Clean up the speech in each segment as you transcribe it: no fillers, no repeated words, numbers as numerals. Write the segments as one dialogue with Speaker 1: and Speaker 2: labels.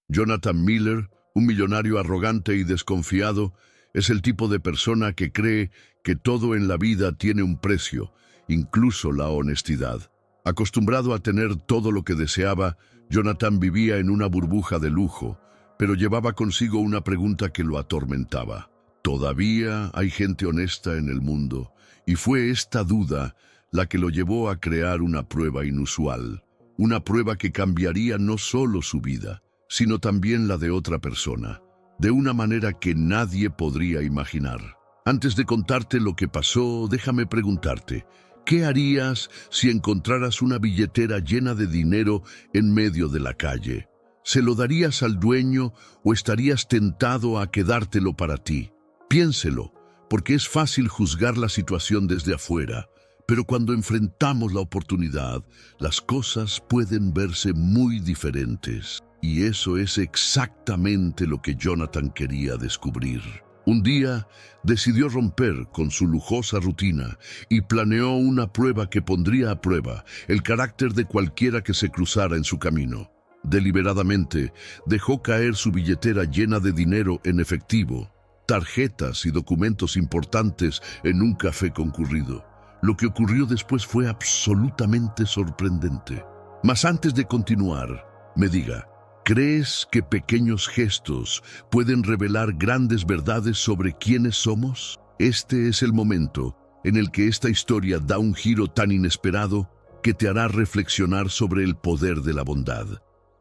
Speaker 1: Jonathan Miller, un millonario arrogante y desconfiado, es el tipo de persona que cree que todo en la vida tiene un precio, incluso la honestidad. Acostumbrado a tener todo lo que deseaba, Jonathan vivía en una burbuja de lujo, pero llevaba consigo una pregunta que lo atormentaba. ¿Todavía hay gente honesta en el mundo? Y fue esta duda la que lo llevó a crear una prueba inusual, una prueba que cambiaría no solo su vida, sino también la de otra persona, de una manera que nadie podría imaginar. Antes de contarte lo que pasó, déjame preguntarte, ¿qué harías si encontraras una billetera llena de dinero en medio de la calle? ¿Se lo darías al dueño o estarías tentado a quedártelo para ti? Piénselo, porque es fácil juzgar la situación desde afuera, pero cuando enfrentamos la oportunidad, las cosas pueden verse muy diferentes. Y eso es exactamente lo que Jonathan quería descubrir. Un día decidió romper con su lujosa rutina y planeó una prueba que pondría a prueba el carácter de cualquiera que se cruzara en su camino. Deliberadamente dejó caer su billetera llena de dinero en efectivo, tarjetas y documentos importantes en un café concurrido. Lo que ocurrió después fue absolutamente sorprendente. Mas antes de continuar, me diga, ¿crees que pequeños gestos pueden revelar grandes verdades sobre quiénes somos? Este es el momento en el que esta historia da un giro tan inesperado que te hará reflexionar sobre el poder de la bondad.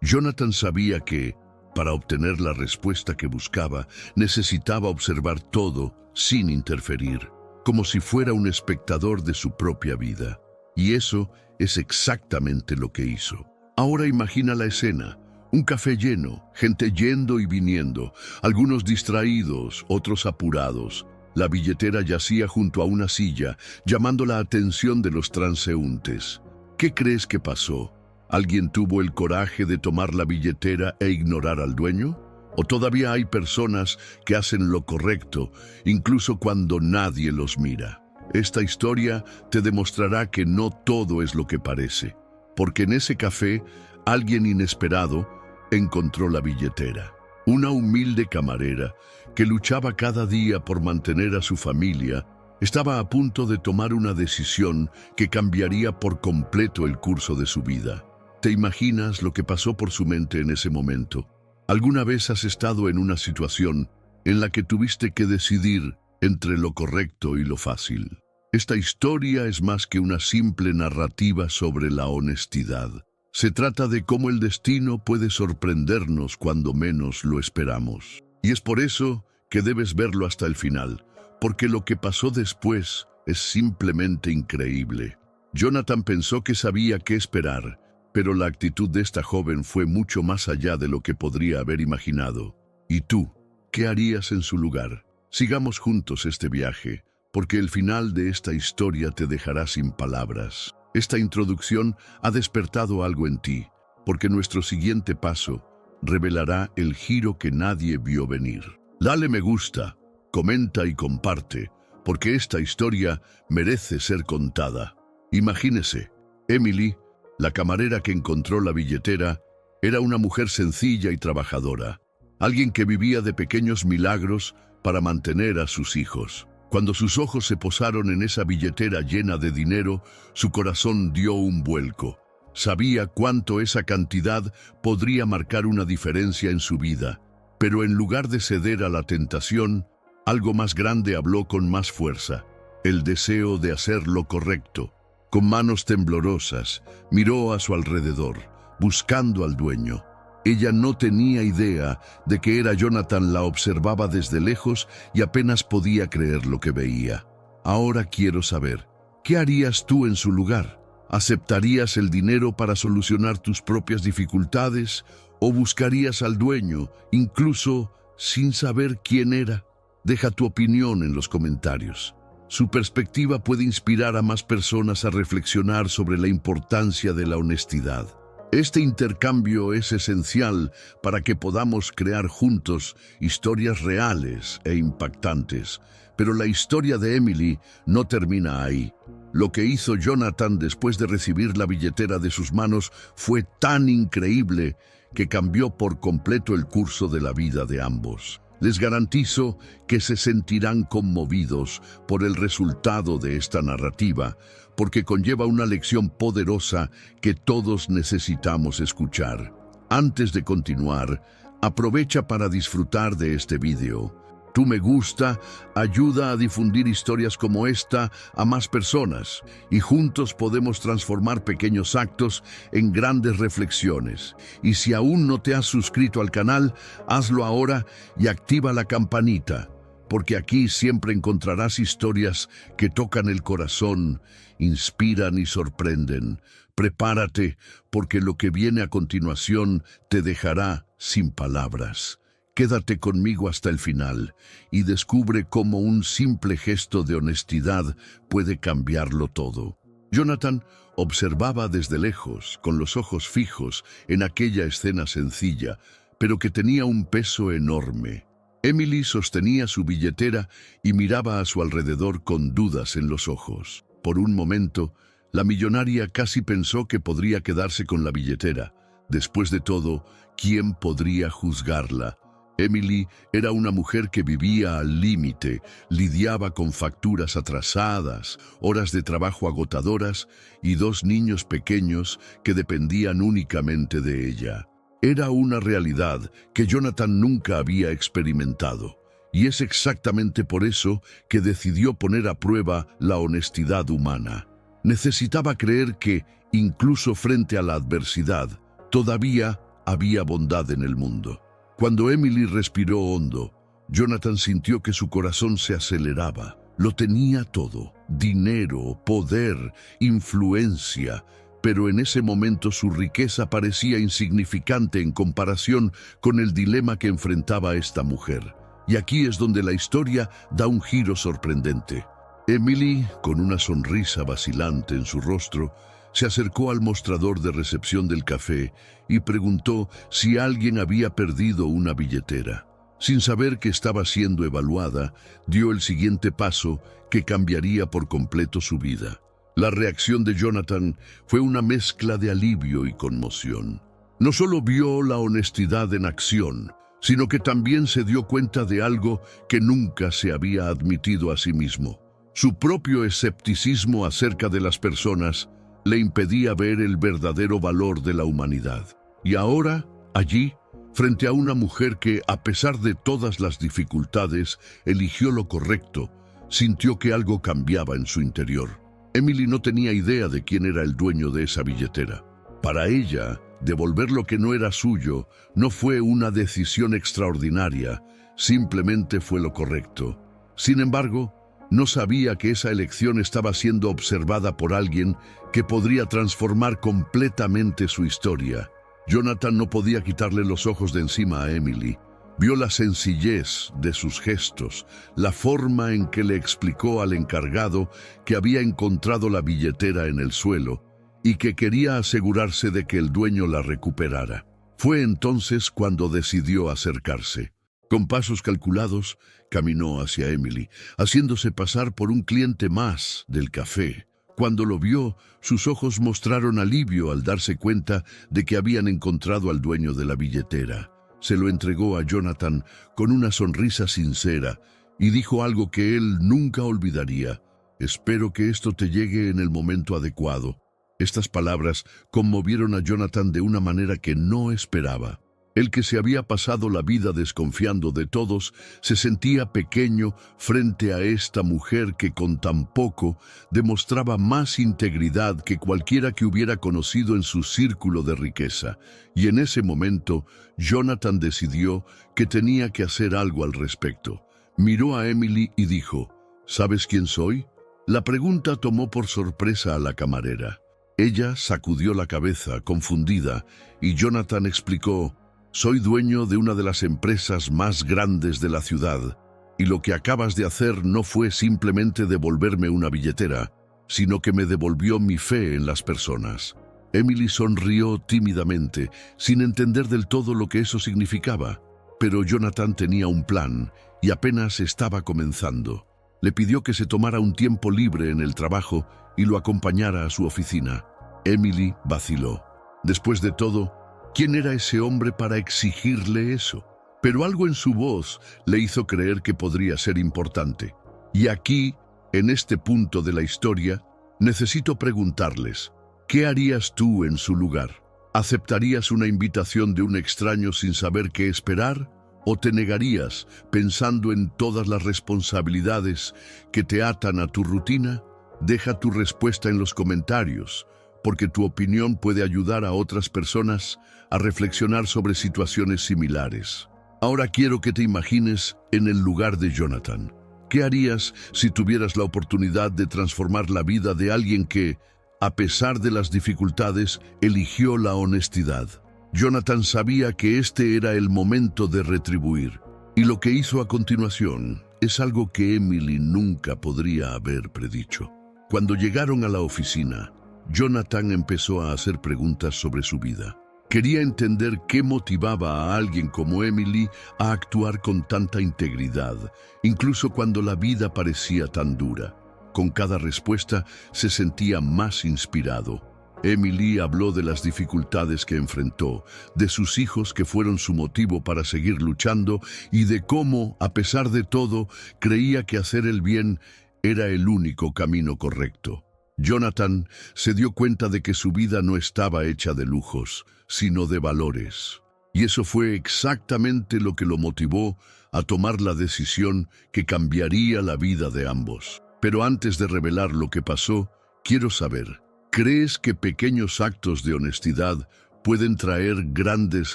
Speaker 1: Jonathan sabía que, para obtener la respuesta que buscaba, necesitaba observar todo sin interferir, como si fuera un espectador de su propia vida. Y eso es exactamente lo que hizo. Ahora imagina la escena. Un café lleno, gente yendo y viniendo, algunos distraídos, otros apurados. La billetera yacía junto a una silla, llamando la atención de los transeúntes. ¿Qué crees que pasó? ¿Alguien tuvo el coraje de tomar la billetera e ignorar al dueño? ¿O todavía hay personas que hacen lo correcto, incluso cuando nadie los mira? Esta historia te demostrará que no todo es lo que parece, porque en ese café, alguien inesperado encontró la billetera. Una humilde camarera que luchaba cada día por mantener a su familia, estaba a punto de tomar una decisión que cambiaría por completo el curso de su vida. ¿Te imaginas lo que pasó por su mente en ese momento? ¿Alguna vez has estado en una situación en la que tuviste que decidir entre lo correcto y lo fácil? Esta historia es más que una simple narrativa sobre la honestidad. Se trata de cómo el destino puede sorprendernos cuando menos lo esperamos. Y es por eso que debes verlo hasta el final, porque lo que pasó después es simplemente increíble. Jonathan pensó que sabía qué esperar, pero la actitud de esta joven fue mucho más allá de lo que podría haber imaginado. ¿Y tú? ¿Qué harías en su lugar? Sigamos juntos este viaje, porque el final de esta historia te dejará sin palabras. Esta introducción ha despertado algo en ti, porque nuestro siguiente paso revelará el giro que nadie vio venir. Dale me gusta, comenta y comparte, porque esta historia merece ser contada. Imagínese, Emily, la camarera que encontró la billetera, era una mujer sencilla y trabajadora, alguien que vivía de pequeños milagros para mantener a sus hijos. Cuando sus ojos se posaron en esa billetera llena de dinero, su corazón dio un vuelco. Sabía cuánto esa cantidad podría marcar una diferencia en su vida, pero en lugar de ceder a la tentación, algo más grande habló con más fuerza, el deseo de hacer lo correcto. Con manos temblorosas, miró a su alrededor, buscando al dueño. Ella no tenía idea de que era Jonathan, la observaba desde lejos y apenas podía creer lo que veía. Ahora quiero saber, ¿qué harías tú en su lugar? ¿Aceptarías el dinero para solucionar tus propias dificultades o buscarías al dueño, incluso sin saber quién era? Deja tu opinión en los comentarios. Su perspectiva puede inspirar a más personas a reflexionar sobre la importancia de la honestidad. Este intercambio es esencial para que podamos crear juntos historias reales e impactantes. Pero la historia de Emily no termina ahí. Lo que hizo Jonathan después de recibir la billetera de sus manos fue tan increíble que cambió por completo el curso de la vida de ambos. Les garantizo que se sentirán conmovidos por el resultado de esta narrativa, porque conlleva una lección poderosa que todos necesitamos escuchar. Antes de continuar, aprovecha para disfrutar de este video. Tu me gusta ayuda a difundir historias como esta a más personas y juntos podemos transformar pequeños actos en grandes reflexiones. Y si aún no te has suscrito al canal, hazlo ahora y activa la campanita, porque aquí siempre encontrarás historias que tocan el corazón, inspiran y sorprenden. Prepárate, porque lo que viene a continuación te dejará sin palabras. Quédate conmigo hasta el final y descubre cómo un simple gesto de honestidad puede cambiarlo todo. Jonathan observaba desde lejos, con los ojos fijos, en aquella escena sencilla, pero que tenía un peso enorme. Emily sostenía su billetera y miraba a su alrededor con dudas en los ojos. Por un momento, la millonaria casi pensó que podría quedarse con la billetera. Después de todo, ¿quién podría juzgarla? Emily era una mujer que vivía al límite, lidiaba con facturas atrasadas, horas de trabajo agotadoras y 2 niños pequeños que dependían únicamente de ella. Era una realidad que Jonathan nunca había experimentado, y es exactamente por eso que decidió poner a prueba la honestidad humana. Necesitaba creer que, incluso frente a la adversidad, todavía había bondad en el mundo. Cuando Emily respiró hondo, Jonathan sintió que su corazón se aceleraba. Lo tenía todo: dinero, poder, influencia. Pero en ese momento su riqueza parecía insignificante en comparación con el dilema que enfrentaba esta mujer. Y aquí es donde la historia da un giro sorprendente. Emily, con una sonrisa vacilante en su rostro, se acercó al mostrador de recepción del café y preguntó si alguien había perdido una billetera. Sin saber que estaba siendo evaluada, dio el siguiente paso que cambiaría por completo su vida. La reacción de Jonathan fue una mezcla de alivio y conmoción. No solo vio la honestidad en acción, sino que también se dio cuenta de algo que nunca se había admitido a sí mismo. Su propio escepticismo acerca de las personas le impedía ver el verdadero valor de la humanidad. Y ahora, allí, frente a una mujer que, a pesar de todas las dificultades, eligió lo correcto, sintió que algo cambiaba en su interior. Emily no tenía idea de quién era el dueño de esa billetera. Para ella, devolver lo que no era suyo no fue una decisión extraordinaria, simplemente fue lo correcto. Sin embargo, no sabía que esa elección estaba siendo observada por alguien que podría transformar completamente su historia. Jonathan no podía quitarle los ojos de encima a Emily. Vio la sencillez de sus gestos, la forma en que le explicó al encargado que había encontrado la billetera en el suelo y que quería asegurarse de que el dueño la recuperara. Fue entonces cuando decidió acercarse. Con pasos calculados, caminó hacia Emily, haciéndose pasar por un cliente más del café. Cuando lo vio, sus ojos mostraron alivio al darse cuenta de que habían encontrado al dueño de la billetera. Se lo entregó a Jonathan con una sonrisa sincera y dijo algo que él nunca olvidaría: «Espero que esto te llegue en el momento adecuado». Estas palabras conmovieron a Jonathan de una manera que no esperaba. El que se había pasado la vida desconfiando de todos, se sentía pequeño frente a esta mujer que con tan poco demostraba más integridad que cualquiera que hubiera conocido en su círculo de riqueza. Y en ese momento, Jonathan decidió que tenía que hacer algo al respecto. Miró a Emily y dijo: «¿Sabes quién soy?». La pregunta tomó por sorpresa a la camarera. Ella sacudió la cabeza, confundida, y Jonathan explicó: «Soy dueño de una de las empresas más grandes de la ciudad, y lo que acabas de hacer no fue simplemente devolverme una billetera, sino que me devolvió mi fe en las personas». Emily sonrió tímidamente, sin entender del todo lo que eso significaba. Pero Jonathan tenía un plan, y apenas estaba comenzando. Le pidió que se tomara un tiempo libre en el trabajo y lo acompañara a su oficina. Emily vaciló. Después de todo, ¿Quién era ese hombre para exigirle eso? Pero algo en su voz le hizo creer que podría ser importante. Y aquí, en este punto de la historia, necesito preguntarles, ¿qué harías tú en su lugar? ¿Aceptarías una invitación de un extraño sin saber qué esperar? ¿O te negarías pensando en todas las responsabilidades que te atan a tu rutina? Deja tu respuesta en los comentarios, porque tu opinión puede ayudar a otras personas a reflexionar sobre situaciones similares. Ahora quiero que te imagines en el lugar de Jonathan. ¿Qué harías si tuvieras la oportunidad de transformar la vida de alguien que, a pesar de las dificultades, eligió la honestidad? Jonathan sabía que este era el momento de retribuir, y lo que hizo a continuación es algo que Emily nunca podría haber predicho. Cuando llegaron a la oficina, Jonathan empezó a hacer preguntas sobre su vida. Quería entender qué motivaba a alguien como Emily a actuar con tanta integridad, incluso cuando la vida parecía tan dura. Con cada respuesta se sentía más inspirado. Emily habló de las dificultades que enfrentó, de sus hijos que fueron su motivo para seguir luchando y de cómo, a pesar de todo, creía que hacer el bien era el único camino correcto. Jonathan se dio cuenta de que su vida no estaba hecha de lujos, sino de valores. Y eso fue exactamente lo que lo motivó a tomar la decisión que cambiaría la vida de ambos. Pero antes de revelar lo que pasó, quiero saber, ¿crees que pequeños actos de honestidad pueden traer grandes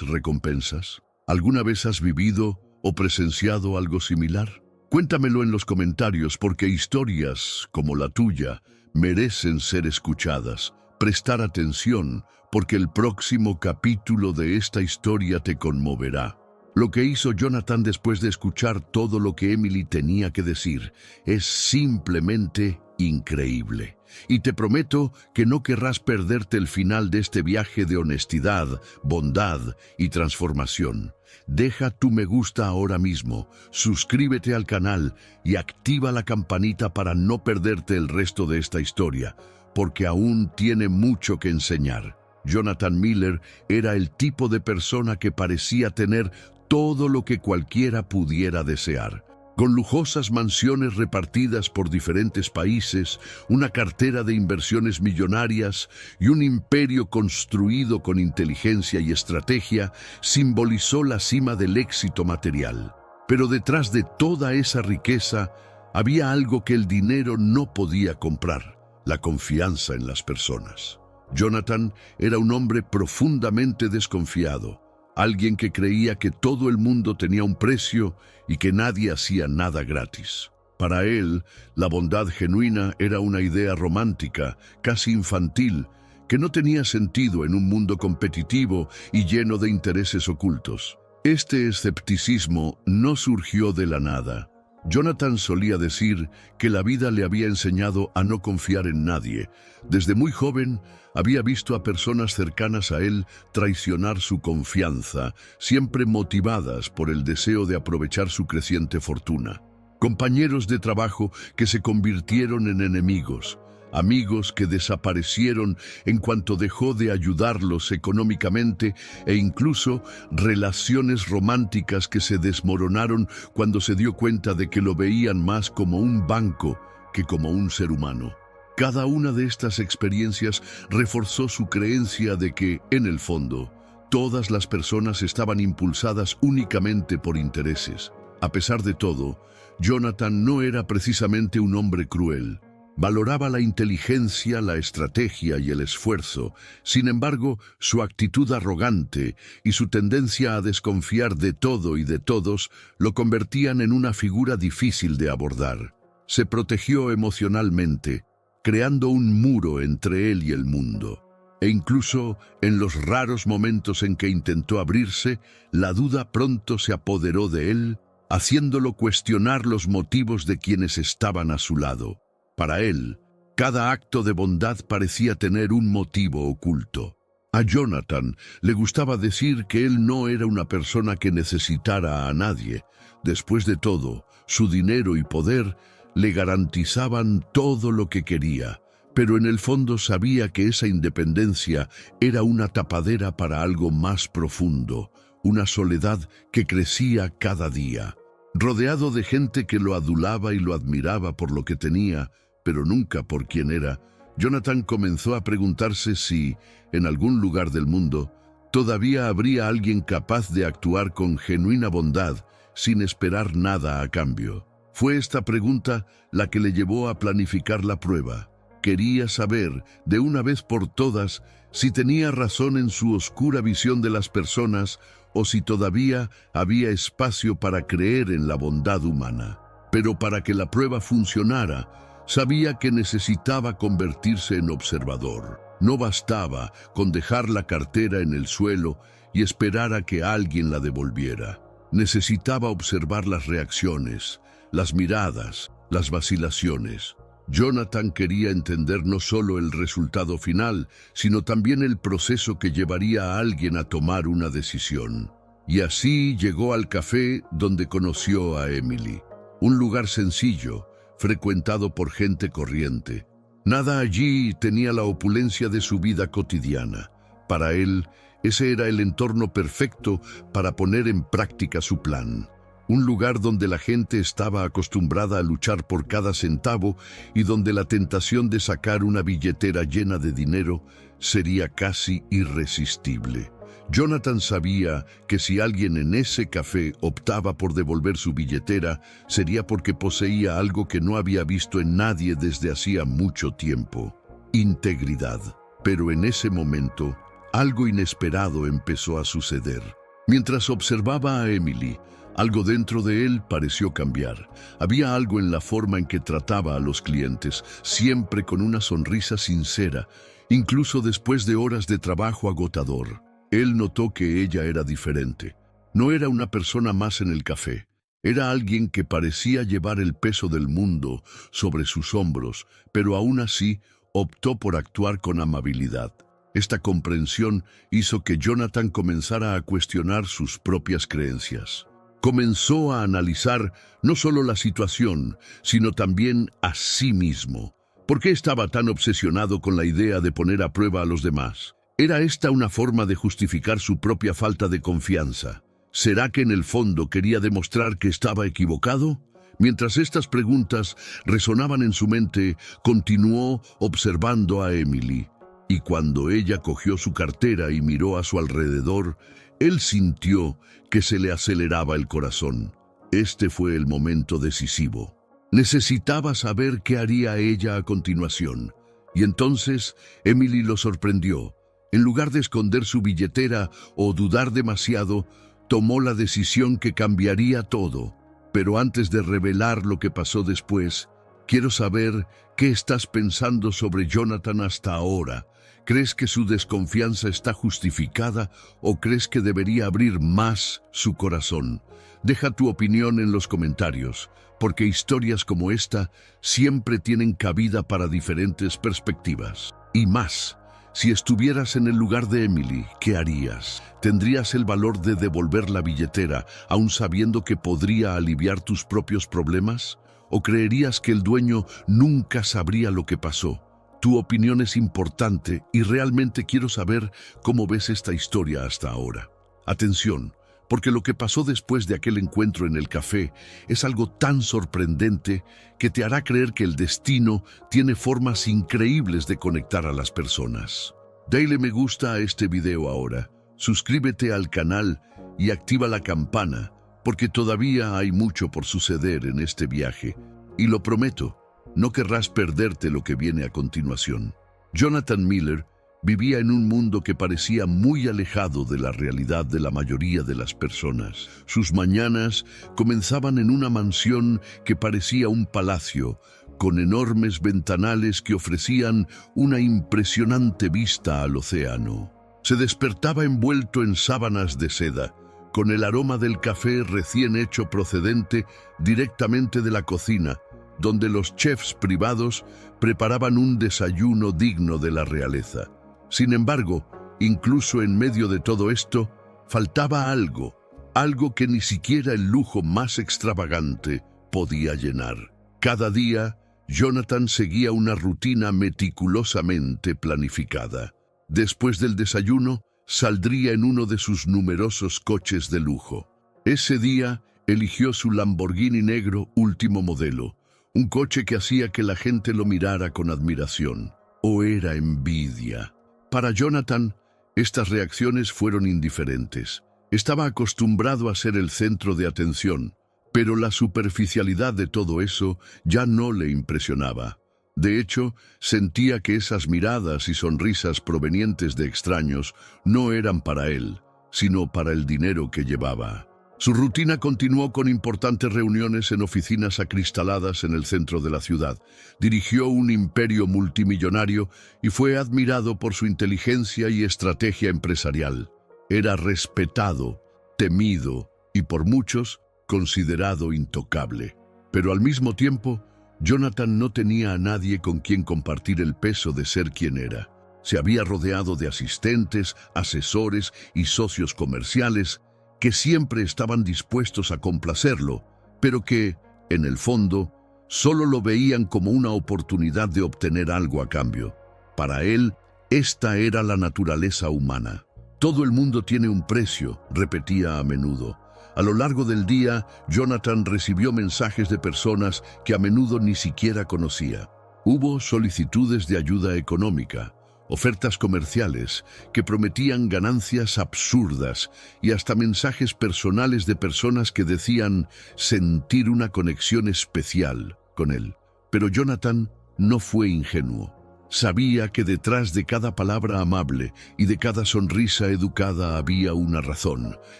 Speaker 1: recompensas? ¿Alguna vez has vivido o presenciado algo similar? Cuéntamelo en los comentarios, porque historias como la tuya merecen ser escuchadas. Prestar atención, porque el próximo capítulo de esta historia te conmoverá. Lo que hizo Jonathan después de escuchar todo lo que Emily tenía que decir es simplemente increíble. Y te prometo que no querrás perderte el final de este viaje de honestidad, bondad y transformación. Deja tu me gusta ahora mismo, suscríbete al canal y activa la campanita para no perderte el resto de esta historia, porque aún tiene mucho que enseñar. Jonathan Miller era el tipo de persona que parecía tener todo lo que cualquiera pudiera desear. Con lujosas mansiones repartidas por diferentes países, una cartera de inversiones millonarias y un imperio construido con inteligencia y estrategia, simbolizó la cima del éxito material. Pero detrás de toda esa riqueza había algo que el dinero no podía comprar: la confianza en las personas. Jonathan era un hombre profundamente desconfiado. Alguien que creía que todo el mundo tenía un precio y que nadie hacía nada gratis. Para él, la bondad genuina era una idea romántica, casi infantil, que no tenía sentido en un mundo competitivo y lleno de intereses ocultos. Este escepticismo no surgió de la nada. Jonathan solía decir que la vida le había enseñado a no confiar en nadie. Desde muy joven había visto a personas cercanas a él traicionar su confianza, siempre motivadas por el deseo de aprovechar su creciente fortuna. Compañeros de trabajo que se convirtieron en enemigos, amigos que desaparecieron en cuanto dejó de ayudarlos económicamente, e incluso relaciones románticas que se desmoronaron cuando se dio cuenta de que lo veían más como un banco que como un ser humano. Cada una de estas experiencias reforzó su creencia de que, en el fondo, todas las personas estaban impulsadas únicamente por intereses. A pesar de todo, Jonathan no era precisamente un hombre cruel. Valoraba la inteligencia, la estrategia y el esfuerzo. Sin embargo, su actitud arrogante y su tendencia a desconfiar de todo y de todos lo convertían en una figura difícil de abordar. Se protegió emocionalmente, creando un muro entre él y el mundo. E incluso en los raros momentos en que intentó abrirse, la duda pronto se apoderó de él, haciéndolo cuestionar los motivos de quienes estaban a su lado. Para él, cada acto de bondad parecía tener un motivo oculto. A Jonathan le gustaba decir que él no era una persona que necesitara a nadie. Después de todo, su dinero y poder le garantizaban todo lo que quería, pero en el fondo sabía que esa independencia era una tapadera para algo más profundo, una soledad que crecía cada día. Rodeado de gente que lo adulaba y lo admiraba por lo que tenía, pero nunca por quién era, Jonathan comenzó a preguntarse si, en algún lugar del mundo, todavía habría alguien capaz de actuar con genuina bondad sin esperar nada a cambio. Fue esta pregunta la que le llevó a planificar la prueba. Quería saber, de una vez por todas, si tenía razón en su oscura visión de las personas o si todavía había espacio para creer en la bondad humana. Pero para que la prueba funcionara, sabía que necesitaba convertirse en observador. No bastaba con dejar la cartera en el suelo y esperar a que alguien la devolviera. Necesitaba observar las reacciones, las miradas, las vacilaciones. Jonathan quería entender no solo el resultado final, sino también el proceso que llevaría a alguien a tomar una decisión. Y así llegó al café donde conoció a Emily. Un lugar sencillo, frecuentado por gente corriente. Nada allí tenía la opulencia de su vida cotidiana. Para él, ese era el entorno perfecto para poner en práctica su plan. Un lugar donde la gente estaba acostumbrada a luchar por cada centavo y donde la tentación de sacar una billetera llena de dinero sería casi irresistible. Jonathan sabía que si alguien en ese café optaba por devolver su billetera, sería porque poseía algo que no había visto en nadie desde hacía mucho tiempo: integridad. Pero en ese momento, algo inesperado empezó a suceder. Mientras observaba a Emily, algo dentro de él pareció cambiar. Había algo en la forma en que trataba a los clientes, siempre con una sonrisa sincera, incluso después de horas de trabajo agotador. Él notó que ella era diferente. No era una persona más en el café. Era alguien que parecía llevar el peso del mundo sobre sus hombros, pero aún así optó por actuar con amabilidad. Esta comprensión hizo que Jonathan comenzara a cuestionar sus propias creencias. Comenzó a analizar no solo la situación, sino también a sí mismo. ¿Por qué estaba tan obsesionado con la idea de poner a prueba a los demás? ¿Era esta una forma de justificar su propia falta de confianza? ¿Será que en el fondo quería demostrar que estaba equivocado? Mientras estas preguntas resonaban en su mente, continuó observando a Emily. Y cuando ella cogió su cartera y miró a su alrededor, él sintió que se le aceleraba el corazón. Este fue el momento decisivo. Necesitaba saber qué haría ella a continuación. Y entonces Emily lo sorprendió. En lugar de esconder su billetera o dudar demasiado, tomó la decisión que cambiaría todo. Pero antes de revelar lo que pasó después, quiero saber qué estás pensando sobre Jonathan hasta ahora. ¿Crees que su desconfianza está justificada o crees que debería abrir más su corazón? Deja tu opinión en los comentarios, porque historias como esta siempre tienen cabida para diferentes perspectivas. Y más, si estuvieras en el lugar de Emily, ¿qué harías? ¿Tendrías el valor de devolver la billetera, aun sabiendo que podría aliviar tus propios problemas? ¿O creerías que el dueño nunca sabría lo que pasó? Tu opinión es importante y realmente quiero saber cómo ves esta historia hasta ahora. Atención, porque lo que pasó después de aquel encuentro en el café es algo tan sorprendente que te hará creer que el destino tiene formas increíbles de conectar a las personas. Dale me gusta a este video ahora, suscríbete al canal y activa la campana, porque todavía hay mucho por suceder en este viaje, y lo prometo, no querrás perderte lo que viene a continuación. Jonathan Miller vivía en un mundo que parecía muy alejado de la realidad de la mayoría de las personas. Sus mañanas comenzaban en una mansión que parecía un palacio, con enormes ventanales que ofrecían una impresionante vista al océano. Se despertaba envuelto en sábanas de seda, con el aroma del café recién hecho procedente directamente de la cocina, donde los chefs privados preparaban un desayuno digno de la realeza. Sin embargo, incluso en medio de todo esto, faltaba algo que ni siquiera el lujo más extravagante podía llenar. Cada día, Jonathan seguía una rutina meticulosamente planificada. Después del desayuno, saldría en uno de sus numerosos coches de lujo. Ese día, eligió su Lamborghini negro último modelo, un coche que hacía que la gente lo mirara con admiración. ¿O era envidia? Para Jonathan, estas reacciones fueron indiferentes. Estaba acostumbrado a ser el centro de atención, pero la superficialidad de todo eso ya no le impresionaba. De hecho, sentía que esas miradas y sonrisas provenientes de extraños no eran para él, sino para el dinero que llevaba. Su rutina continuó con importantes reuniones en oficinas acristaladas en el centro de la ciudad. Dirigió un imperio multimillonario y fue admirado por su inteligencia y estrategia empresarial. Era respetado, temido y por muchos considerado intocable. Pero al mismo tiempo, Jonathan no tenía a nadie con quien compartir el peso de ser quien era. Se había rodeado de asistentes, asesores y socios comerciales que siempre estaban dispuestos a complacerlo, pero que, en el fondo, solo lo veían como una oportunidad de obtener algo a cambio. Para él, esta era la naturaleza humana. Todo el mundo tiene un precio, repetía a menudo. A lo largo del día, Jonathan recibió mensajes de personas que a menudo ni siquiera conocía. Hubo solicitudes de ayuda económica, ofertas comerciales que prometían ganancias absurdas y hasta mensajes personales de personas que decían sentir una conexión especial con él. Pero Jonathan no fue ingenuo. Sabía que detrás de cada palabra amable y de cada sonrisa educada había una razón,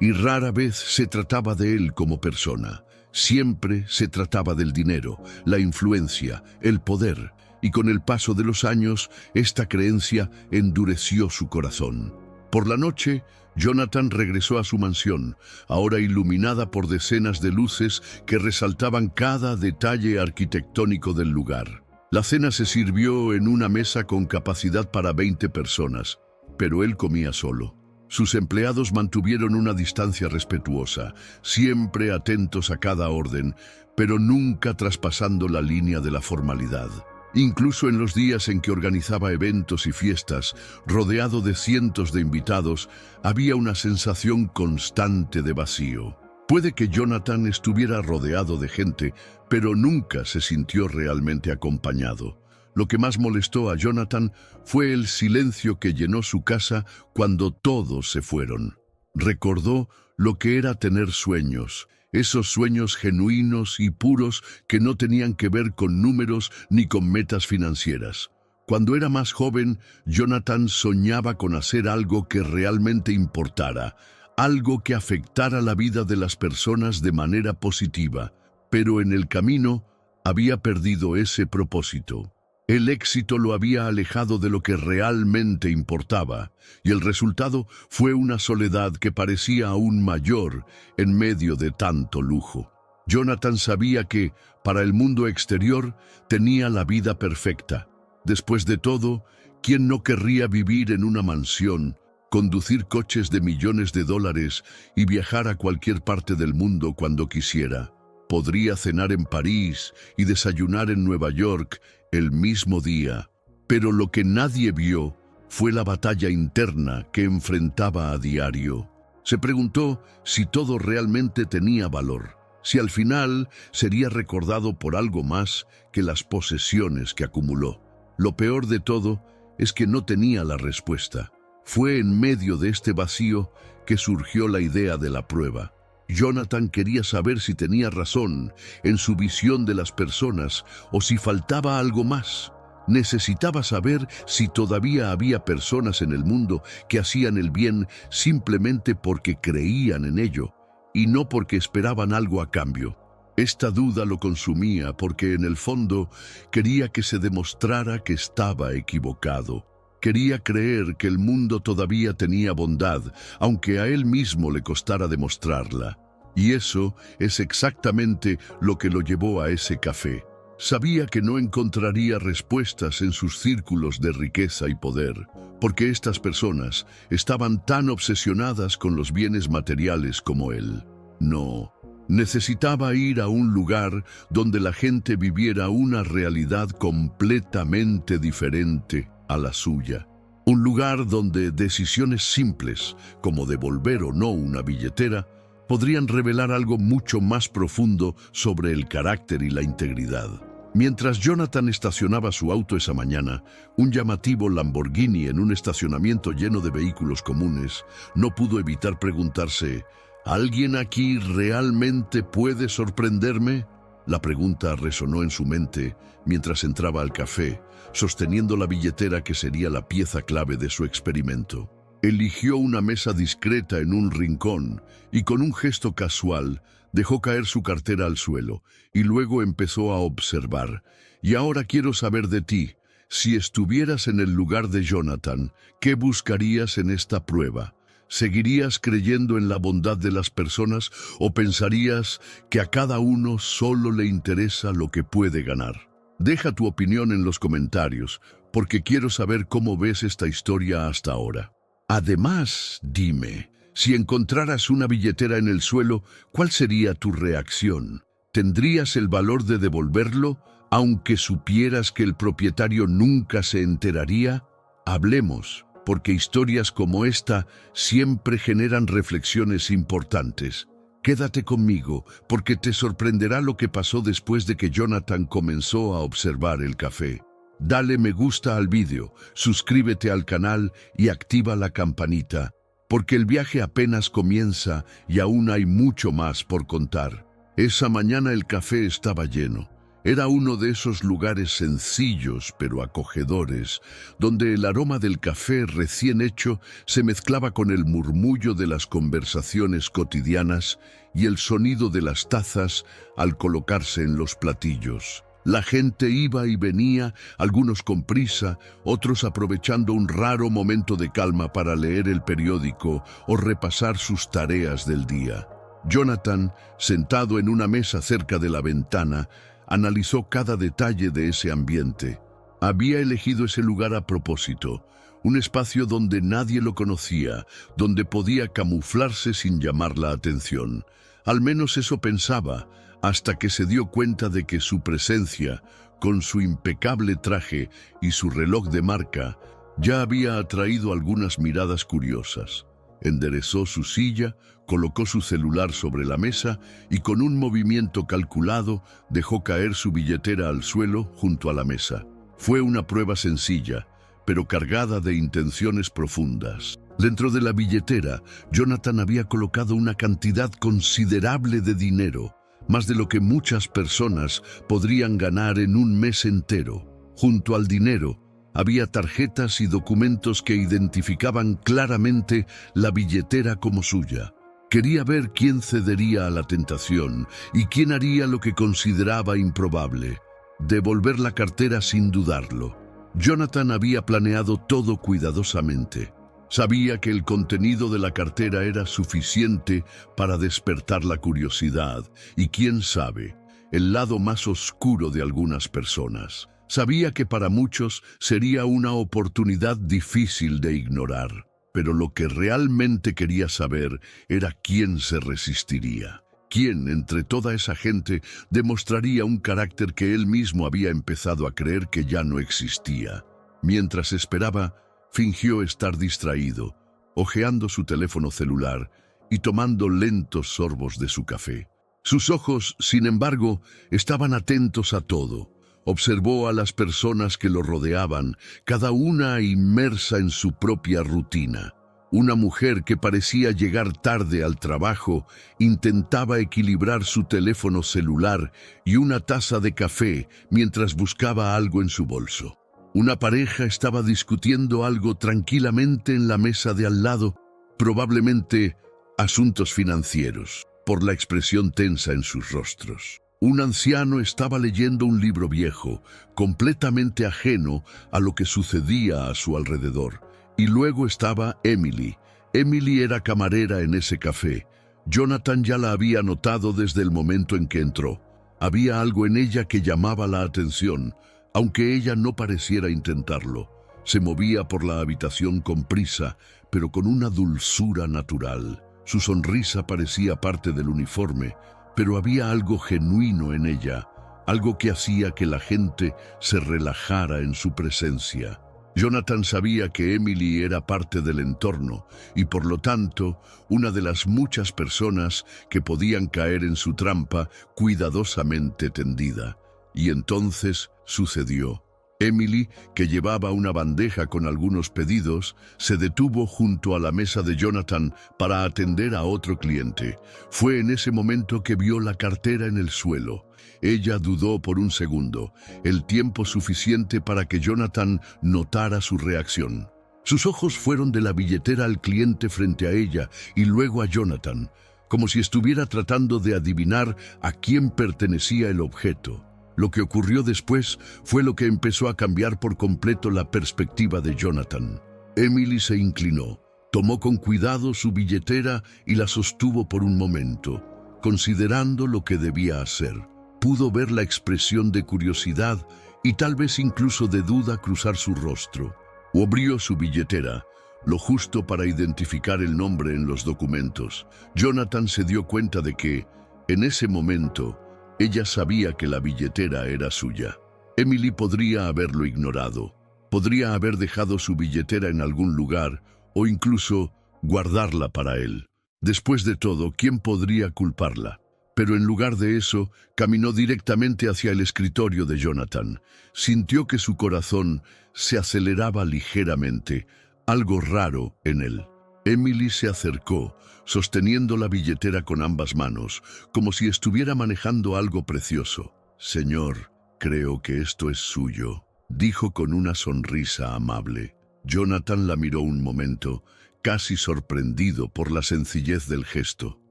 Speaker 1: y rara vez se trataba de él como persona. Siempre se trataba del dinero, la influencia, el poder, y con el paso de los años, esta creencia endureció su corazón. Por la noche, Jonathan regresó a su mansión, ahora iluminada por decenas de luces que resaltaban cada detalle arquitectónico del lugar. La cena se sirvió en una mesa con capacidad para 20 personas, pero él comía solo. Sus empleados mantuvieron una distancia respetuosa, siempre atentos a cada orden, pero nunca traspasando la línea de la formalidad. Incluso en los días en que organizaba eventos y fiestas, rodeado de cientos de invitados, había una sensación constante de vacío. Puede que Jonathan estuviera rodeado de gente, pero nunca se sintió realmente acompañado. Lo que más molestó a Jonathan fue el silencio que llenó su casa cuando todos se fueron. Recordó lo que era tener sueños, esos sueños genuinos y puros que no tenían que ver con números ni con metas financieras. Cuando era más joven, Jonathan soñaba con hacer algo que realmente importara, algo que afectara la vida de las personas de manera positiva, pero en el camino había perdido ese propósito. El éxito lo había alejado de lo que realmente importaba, y el resultado fue una soledad que parecía aún mayor en medio de tanto lujo. Jonathan sabía que, para el mundo exterior, tenía la vida perfecta. Después de todo, ¿quién no querría vivir en una mansión, conducir coches de millones de dólares y viajar a cualquier parte del mundo cuando quisiera? Podría cenar en París y desayunar en Nueva York el mismo día, pero lo que nadie vio fue la batalla interna que enfrentaba a diario. Se preguntó si todo realmente tenía valor, si al final sería recordado por algo más que las posesiones que acumuló. Lo peor de todo es que no tenía la respuesta. Fue en medio de este vacío que surgió la idea de la prueba. Jonathan quería saber si tenía razón en su visión de las personas o si faltaba algo más. Necesitaba saber si todavía había personas en el mundo que hacían el bien simplemente porque creían en ello y no porque esperaban algo a cambio. Esta duda lo consumía porque en el fondo quería que se demostrara que estaba equivocado. Quería creer que el mundo todavía tenía bondad, aunque a él mismo le costara demostrarla. Y eso es exactamente lo que lo llevó a ese café. Sabía que no encontraría respuestas en sus círculos de riqueza y poder, porque estas personas estaban tan obsesionadas con los bienes materiales como él. No, Necesitaba ir a un lugar donde la gente viviera una realidad completamente diferente a la suya. Un lugar donde decisiones simples, como devolver o no una billetera, podrían revelar algo mucho más profundo sobre el carácter y la integridad. Mientras Jonathan estacionaba su auto esa mañana, un llamativo Lamborghini en un estacionamiento lleno de vehículos comunes, no pudo evitar preguntarse: ¿alguien aquí realmente puede sorprenderme? La pregunta resonó en su mente mientras entraba al café, sosteniendo la billetera que sería la pieza clave de su experimento. Eligió una mesa discreta en un rincón y con un gesto casual dejó caer su cartera al suelo y luego empezó a observar. Y ahora quiero saber de ti. Si estuvieras en el lugar de Jonathan, ¿qué buscarías en esta prueba? ¿Seguirías creyendo en la bondad de las personas o pensarías que a cada uno solo le interesa lo que puede ganar? Deja tu opinión en los comentarios, porque quiero saber cómo ves esta historia hasta ahora. Además, dime, si encontraras una billetera en el suelo, ¿cuál sería tu reacción? ¿Tendrías el valor de devolverlo, aunque supieras que el propietario nunca se enteraría? Hablemos, porque historias como esta siempre generan reflexiones importantes. Quédate conmigo, porque te sorprenderá lo que pasó después de que Jonathan comenzó a observar el café. Dale me gusta al vídeo, suscríbete al canal y activa la campanita, porque el viaje apenas comienza y aún hay mucho más por contar. Esa mañana el café estaba lleno. Era uno de esos lugares sencillos pero acogedores, donde el aroma del café recién hecho se mezclaba con el murmullo de las conversaciones cotidianas y el sonido de las tazas al colocarse en los platillos. La gente iba y venía, algunos con prisa, otros aprovechando un raro momento de calma para leer el periódico o repasar sus tareas del día. Jonathan, sentado en una mesa cerca de la ventana, analizó cada detalle de ese ambiente. Había elegido ese lugar a propósito, un espacio donde nadie lo conocía, donde podía camuflarse sin llamar la atención. Al menos eso pensaba, hasta que se dio cuenta de que su presencia, con su impecable traje y su reloj de marca, ya había atraído algunas miradas curiosas. Enderezó su silla, colocó su celular sobre la mesa y con un movimiento calculado dejó caer su billetera al suelo junto a la mesa. Fue una prueba sencilla, pero cargada de intenciones profundas. Dentro de la billetera, Jonathan había colocado una cantidad considerable de dinero, más de lo que muchas personas podrían ganar en un mes entero. Junto al dinero, había tarjetas y documentos que identificaban claramente la billetera como suya. Quería ver quién cedería a la tentación y quién haría lo que consideraba improbable: devolver la cartera sin dudarlo. Jonathan había planeado todo cuidadosamente. Sabía que el contenido de la cartera era suficiente para despertar la curiosidad y, quién sabe, el lado más oscuro de algunas personas. Sabía que para muchos sería una oportunidad difícil de ignorar, pero lo que realmente quería saber era quién se resistiría. ¿Quién, entre toda esa gente, demostraría un carácter que él mismo había empezado a creer que ya no existía? Mientras esperaba, fingió estar distraído, hojeando su teléfono celular y tomando lentos sorbos de su café. Sus ojos, sin embargo, estaban atentos a todo. Observó a las personas que lo rodeaban, cada una inmersa en su propia rutina. Una mujer que parecía llegar tarde al trabajo intentaba equilibrar su teléfono celular y una taza de café mientras buscaba algo en su bolso. Una pareja estaba discutiendo algo tranquilamente en la mesa de al lado, probablemente asuntos financieros, por la expresión tensa en sus rostros. Un anciano estaba leyendo un libro viejo, completamente ajeno a lo que sucedía a su alrededor. Y luego estaba Emily. Emily era camarera en ese café. Jonathan ya la había notado desde el momento en que entró. Había algo en ella que llamaba la atención, aunque ella no pareciera intentarlo. Se movía por la habitación con prisa, pero con una dulzura natural. Su sonrisa parecía parte del uniforme, pero había algo genuino en ella, algo que hacía que la gente se relajara en su presencia. Jonathan sabía que Emily era parte del entorno y por lo tanto una de las muchas personas que podían caer en su trampa cuidadosamente tendida. Y entonces sucedió. Emily, que llevaba una bandeja con algunos pedidos, se detuvo junto a la mesa de Jonathan para atender a otro cliente. Fue en ese momento que vio la cartera en el suelo. Ella dudó por un segundo, el tiempo suficiente para que Jonathan notara su reacción. Sus ojos fueron de la billetera al cliente frente a ella y luego a Jonathan, como si estuviera tratando de adivinar a quién pertenecía el objeto. Lo que ocurrió después fue lo que empezó a cambiar por completo la perspectiva de Jonathan. Emily se inclinó, tomó con cuidado su billetera y la sostuvo por un momento, considerando lo que debía hacer. Pudo ver la expresión de curiosidad y tal vez incluso de duda cruzar su rostro. Abrió su billetera, lo justo para identificar el nombre en los documentos. Jonathan se dio cuenta de que, en ese momento, ella sabía que la billetera era suya. Emily podría haberlo ignorado, podría haber dejado su billetera en algún lugar o incluso guardarla para él. Después de todo, ¿quién podría culparla? Pero en lugar de eso, caminó directamente hacia el escritorio de Jonathan. Sintió que su corazón se aceleraba ligeramente, algo raro en él. Emily se acercó, sosteniendo la billetera con ambas manos, como si estuviera manejando algo precioso. «Señor, creo que esto es suyo», dijo con una sonrisa amable. Jonathan la miró un momento, casi sorprendido por la sencillez del gesto.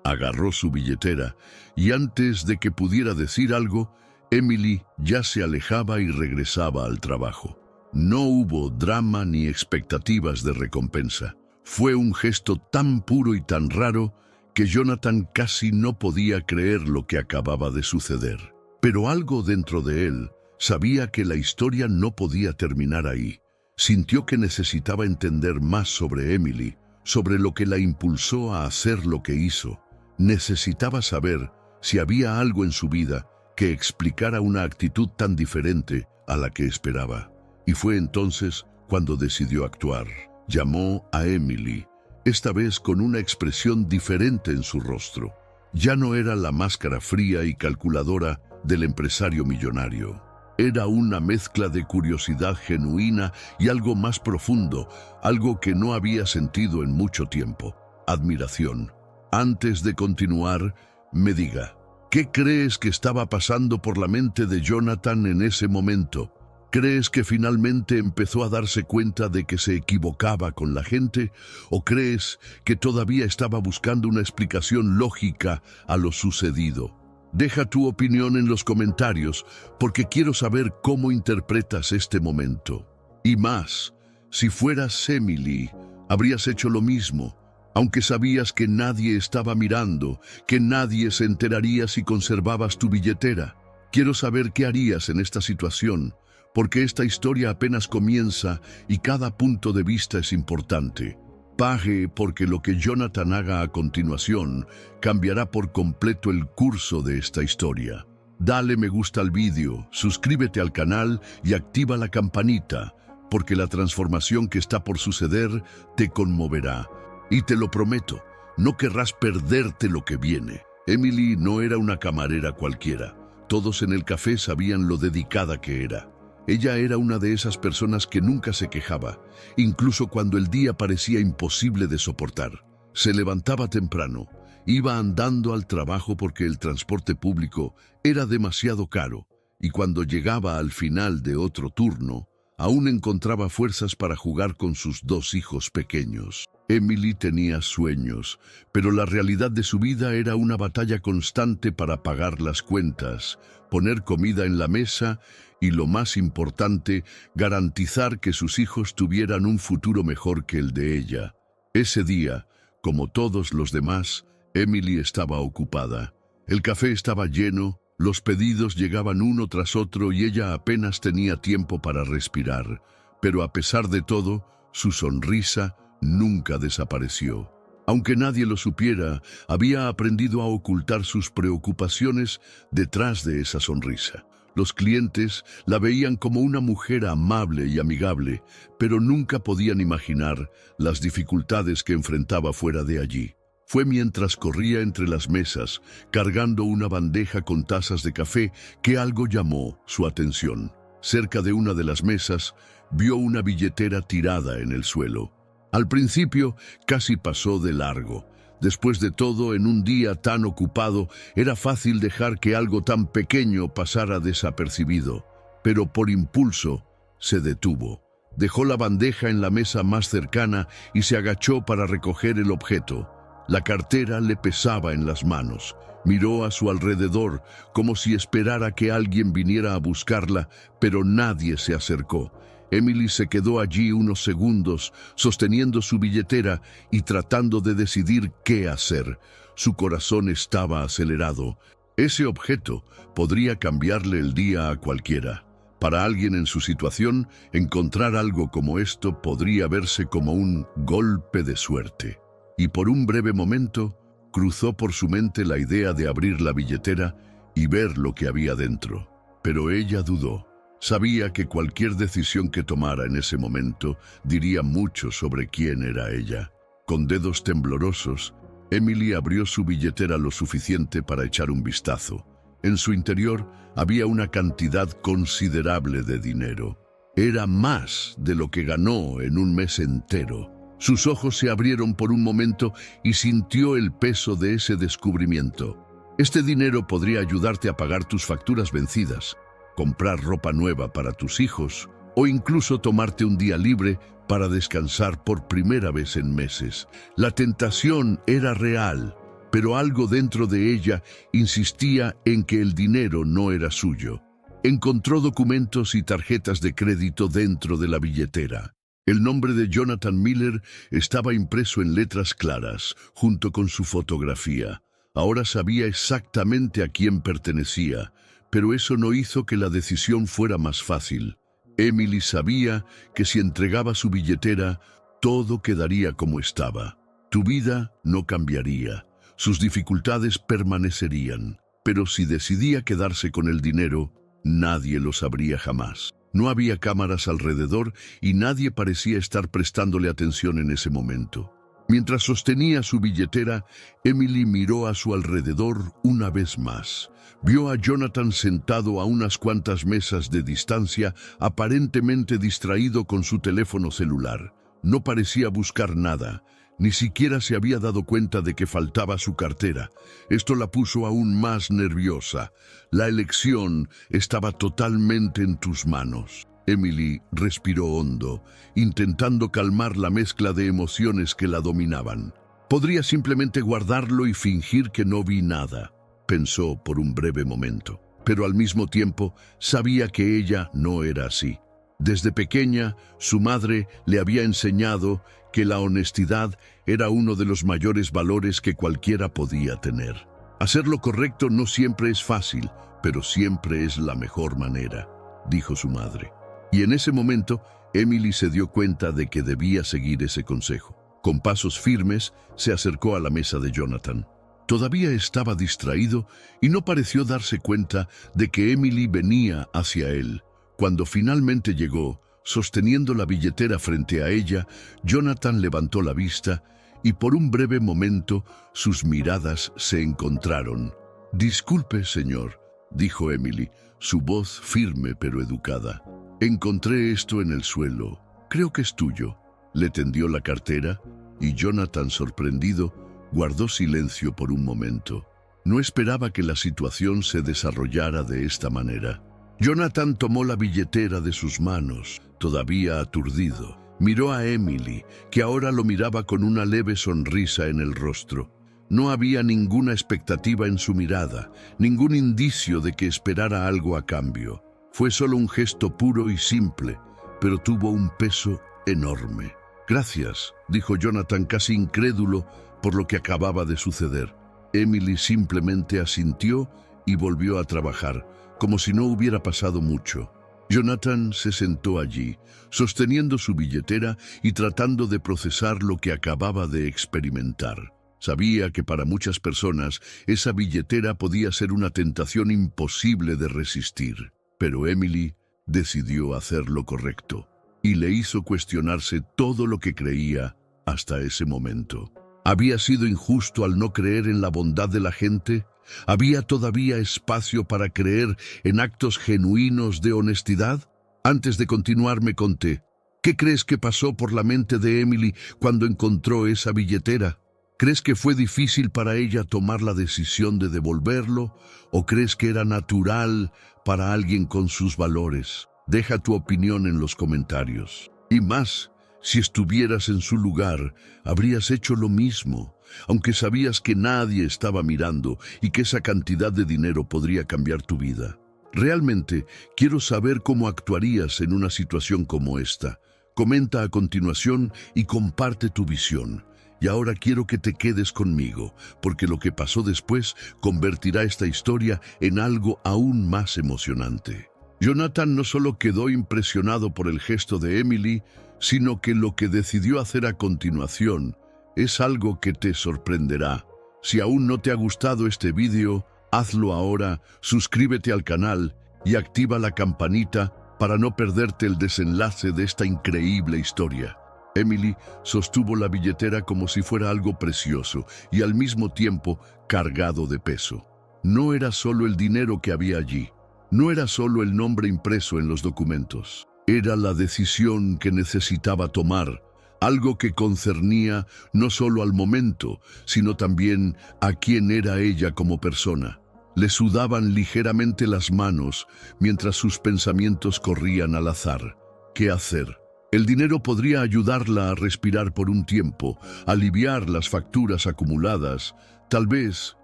Speaker 1: Agarró su billetera y antes de que pudiera decir algo, Emily ya se alejaba y regresaba al trabajo. No hubo drama ni expectativas de recompensa. Fue un gesto tan puro y tan raro que Jonathan casi no podía creer lo que acababa de suceder. Pero algo dentro de él sabía que la historia no podía terminar ahí. Sintió que necesitaba entender más sobre Emily, sobre lo que la impulsó a hacer lo que hizo. Necesitaba saber si había algo en su vida que explicara una actitud tan diferente a la que esperaba. Y fue entonces cuando decidió actuar. Llamó a Emily, esta vez con una expresión diferente en su rostro. Ya no era la máscara fría y calculadora del empresario millonario. Era una mezcla de curiosidad genuina y algo más profundo, algo que no había sentido en mucho tiempo: admiración. Antes de continuar, me diga, ¿qué crees que estaba pasando por la mente de Jonathan en ese momento? ¿Crees que finalmente empezó a darse cuenta de que se equivocaba con la gente? ¿O crees que todavía estaba buscando una explicación lógica a lo sucedido? Deja tu opinión en los comentarios, porque quiero saber cómo interpretas este momento. Y más, si fueras Emily, habrías hecho lo mismo, aunque sabías que nadie estaba mirando, que nadie se enteraría si conservabas tu billetera. Quiero saber qué harías en esta situación, porque esta historia apenas comienza y cada punto de vista es importante. Pague porque lo que Jonathan haga a continuación cambiará por completo el curso de esta historia. Dale me gusta al vídeo, suscríbete al canal y activa la campanita, porque la transformación que está por suceder te conmoverá. Y te lo prometo, no querrás perderte lo que viene. Emily no era una camarera cualquiera. Todos en el café sabían lo dedicada que era. Ella era una de esas personas que nunca se quejaba, incluso cuando el día parecía imposible de soportar. Se levantaba temprano, iba andando al trabajo porque el transporte público era demasiado caro, y cuando llegaba al final de otro turno, aún encontraba fuerzas para jugar con sus 2 hijos pequeños. Emily tenía sueños, pero la realidad de su vida era una batalla constante para pagar las cuentas, poner comida en la mesa y, lo más importante, garantizar que sus hijos tuvieran un futuro mejor que el de ella. Ese día, como todos los demás, Emily estaba ocupada. El café estaba lleno, los pedidos llegaban uno tras otro y ella apenas tenía tiempo para respirar. Pero a pesar de todo, su sonrisa nunca desapareció. Aunque nadie lo supiera, había aprendido a ocultar sus preocupaciones detrás de esa sonrisa. Los clientes la veían como una mujer amable y amigable, pero nunca podían imaginar las dificultades que enfrentaba fuera de allí. Fue mientras corría entre las mesas, cargando una bandeja con tazas de café, que algo llamó su atención. Cerca de una de las mesas, vio una billetera tirada en el suelo. Al principio, casi pasó de largo. Después de todo, en un día tan ocupado, era fácil dejar que algo tan pequeño pasara desapercibido. Pero por impulso, se detuvo. Dejó la bandeja en la mesa más cercana y se agachó para recoger el objeto. La cartera le pesaba en las manos. Miró a su alrededor, como si esperara que alguien viniera a buscarla, pero nadie se acercó. Emily se quedó allí unos segundos, sosteniendo su billetera y tratando de decidir qué hacer. Su corazón estaba acelerado. Ese objeto podría cambiarle el día a cualquiera. Para alguien en su situación, encontrar algo como esto podría verse como un golpe de suerte. Y por un breve momento, cruzó por su mente la idea de abrir la billetera y ver lo que había dentro. Pero ella dudó. Sabía que cualquier decisión que tomara en ese momento diría mucho sobre quién era ella. Con dedos temblorosos, Emily abrió su billetera lo suficiente para echar un vistazo. En su interior había una cantidad considerable de dinero. Era más de lo que ganó en un mes entero. Sus ojos se abrieron por un momento y sintió el peso de ese descubrimiento. Este dinero podría ayudarte a pagar tus facturas vencidas, comprar ropa nueva para tus hijos o incluso tomarte un día libre para descansar por primera vez en meses. La tentación era real, pero algo dentro de ella insistía en que el dinero no era suyo. Encontró documentos y tarjetas de crédito dentro de la billetera. El nombre de Jonathan Miller estaba impreso en letras claras, junto con su fotografía. Ahora sabía exactamente a quién pertenecía, pero eso no hizo que la decisión fuera más fácil. Emily sabía que si entregaba su billetera, todo quedaría como estaba. Tu vida no cambiaría, sus dificultades permanecerían, pero si decidía quedarse con el dinero, nadie lo sabría jamás. No había cámaras alrededor y nadie parecía estar prestándole atención en ese momento. Mientras sostenía su billetera, Emily miró a su alrededor una vez más. Vio a Jonathan sentado a unas cuantas mesas de distancia, aparentemente distraído con su teléfono celular. No parecía buscar nada, ni siquiera se había dado cuenta de que faltaba su cartera. Esto la puso aún más nerviosa. La elección estaba totalmente en tus manos. Emily respiró hondo, intentando calmar la mezcla de emociones que la dominaban. Podría simplemente guardarlo y fingir que no vi nada, pensó por un breve momento. Pero al mismo tiempo sabía que ella no era así. Desde pequeña, su madre le había enseñado que la honestidad era uno de los mayores valores que cualquiera podía tener. Hacer lo correcto no siempre es fácil, pero siempre es la mejor manera, dijo su madre. Y en ese momento, Emily se dio cuenta de que debía seguir ese consejo. Con pasos firmes, se acercó a la mesa de Jonathan. Todavía estaba distraído y no pareció darse cuenta de que Emily venía hacia él. Cuando finalmente llegó, sosteniendo la billetera frente a ella, Jonathan levantó la vista y por un breve momento sus miradas se encontraron. «Disculpe, señor», dijo Emily, su voz firme pero educada. «Encontré esto en el suelo. Creo que es tuyo». Le tendió la cartera y Jonathan, sorprendido, guardó silencio por un momento. No esperaba que la situación se desarrollara de esta manera. Jonathan tomó la billetera de sus manos, todavía aturdido. Miró a Emily, que ahora lo miraba con una leve sonrisa en el rostro. No había ninguna expectativa en su mirada, ningún indicio de que esperara algo a cambio. Fue solo un gesto puro y simple, pero tuvo un peso enorme. «Gracias», dijo Jonathan casi incrédulo por lo que acababa de suceder. Emily simplemente asintió y volvió a trabajar, como si no hubiera pasado mucho. Jonathan se sentó allí, sosteniendo su billetera y tratando de procesar lo que acababa de experimentar. Sabía que para muchas personas esa billetera podía ser una tentación imposible de resistir, pero Emily decidió hacer lo correcto y le hizo cuestionarse todo lo que creía hasta ese momento. ¿Había sido injusto al no creer en la bondad de la gente? ¿Había todavía espacio para creer en actos genuinos de honestidad? Antes de continuar me conté, ¿qué crees que pasó por la mente de Emily cuando encontró esa billetera? ¿Crees que fue difícil para ella tomar la decisión de devolverlo? ¿O crees que era natural para alguien con sus valores? Deja tu opinión en los comentarios. Y más, si estuvieras en su lugar, habrías hecho lo mismo, aunque sabías que nadie estaba mirando y que esa cantidad de dinero podría cambiar tu vida. Realmente, quiero saber cómo actuarías en una situación como esta. Comenta a continuación y comparte tu visión. Y ahora quiero que te quedes conmigo, porque lo que pasó después convertirá esta historia en algo aún más emocionante. Jonathan no solo quedó impresionado por el gesto de Emily, sino que lo que decidió hacer a continuación es algo que te sorprenderá. Si aún no te ha gustado este vídeo, hazlo ahora, suscríbete al canal y activa la campanita para no perderte el desenlace de esta increíble historia. Emily sostuvo la billetera como si fuera algo precioso y al mismo tiempo cargado de peso. No era solo el dinero que había allí, no era solo el nombre impreso en los documentos. Era la decisión que necesitaba tomar, algo que concernía no solo al momento, sino también a quién era ella como persona. Le sudaban ligeramente las manos mientras sus pensamientos corrían al azar. ¿Qué hacer? El dinero podría ayudarla a respirar por un tiempo, aliviar las facturas acumuladas, tal vez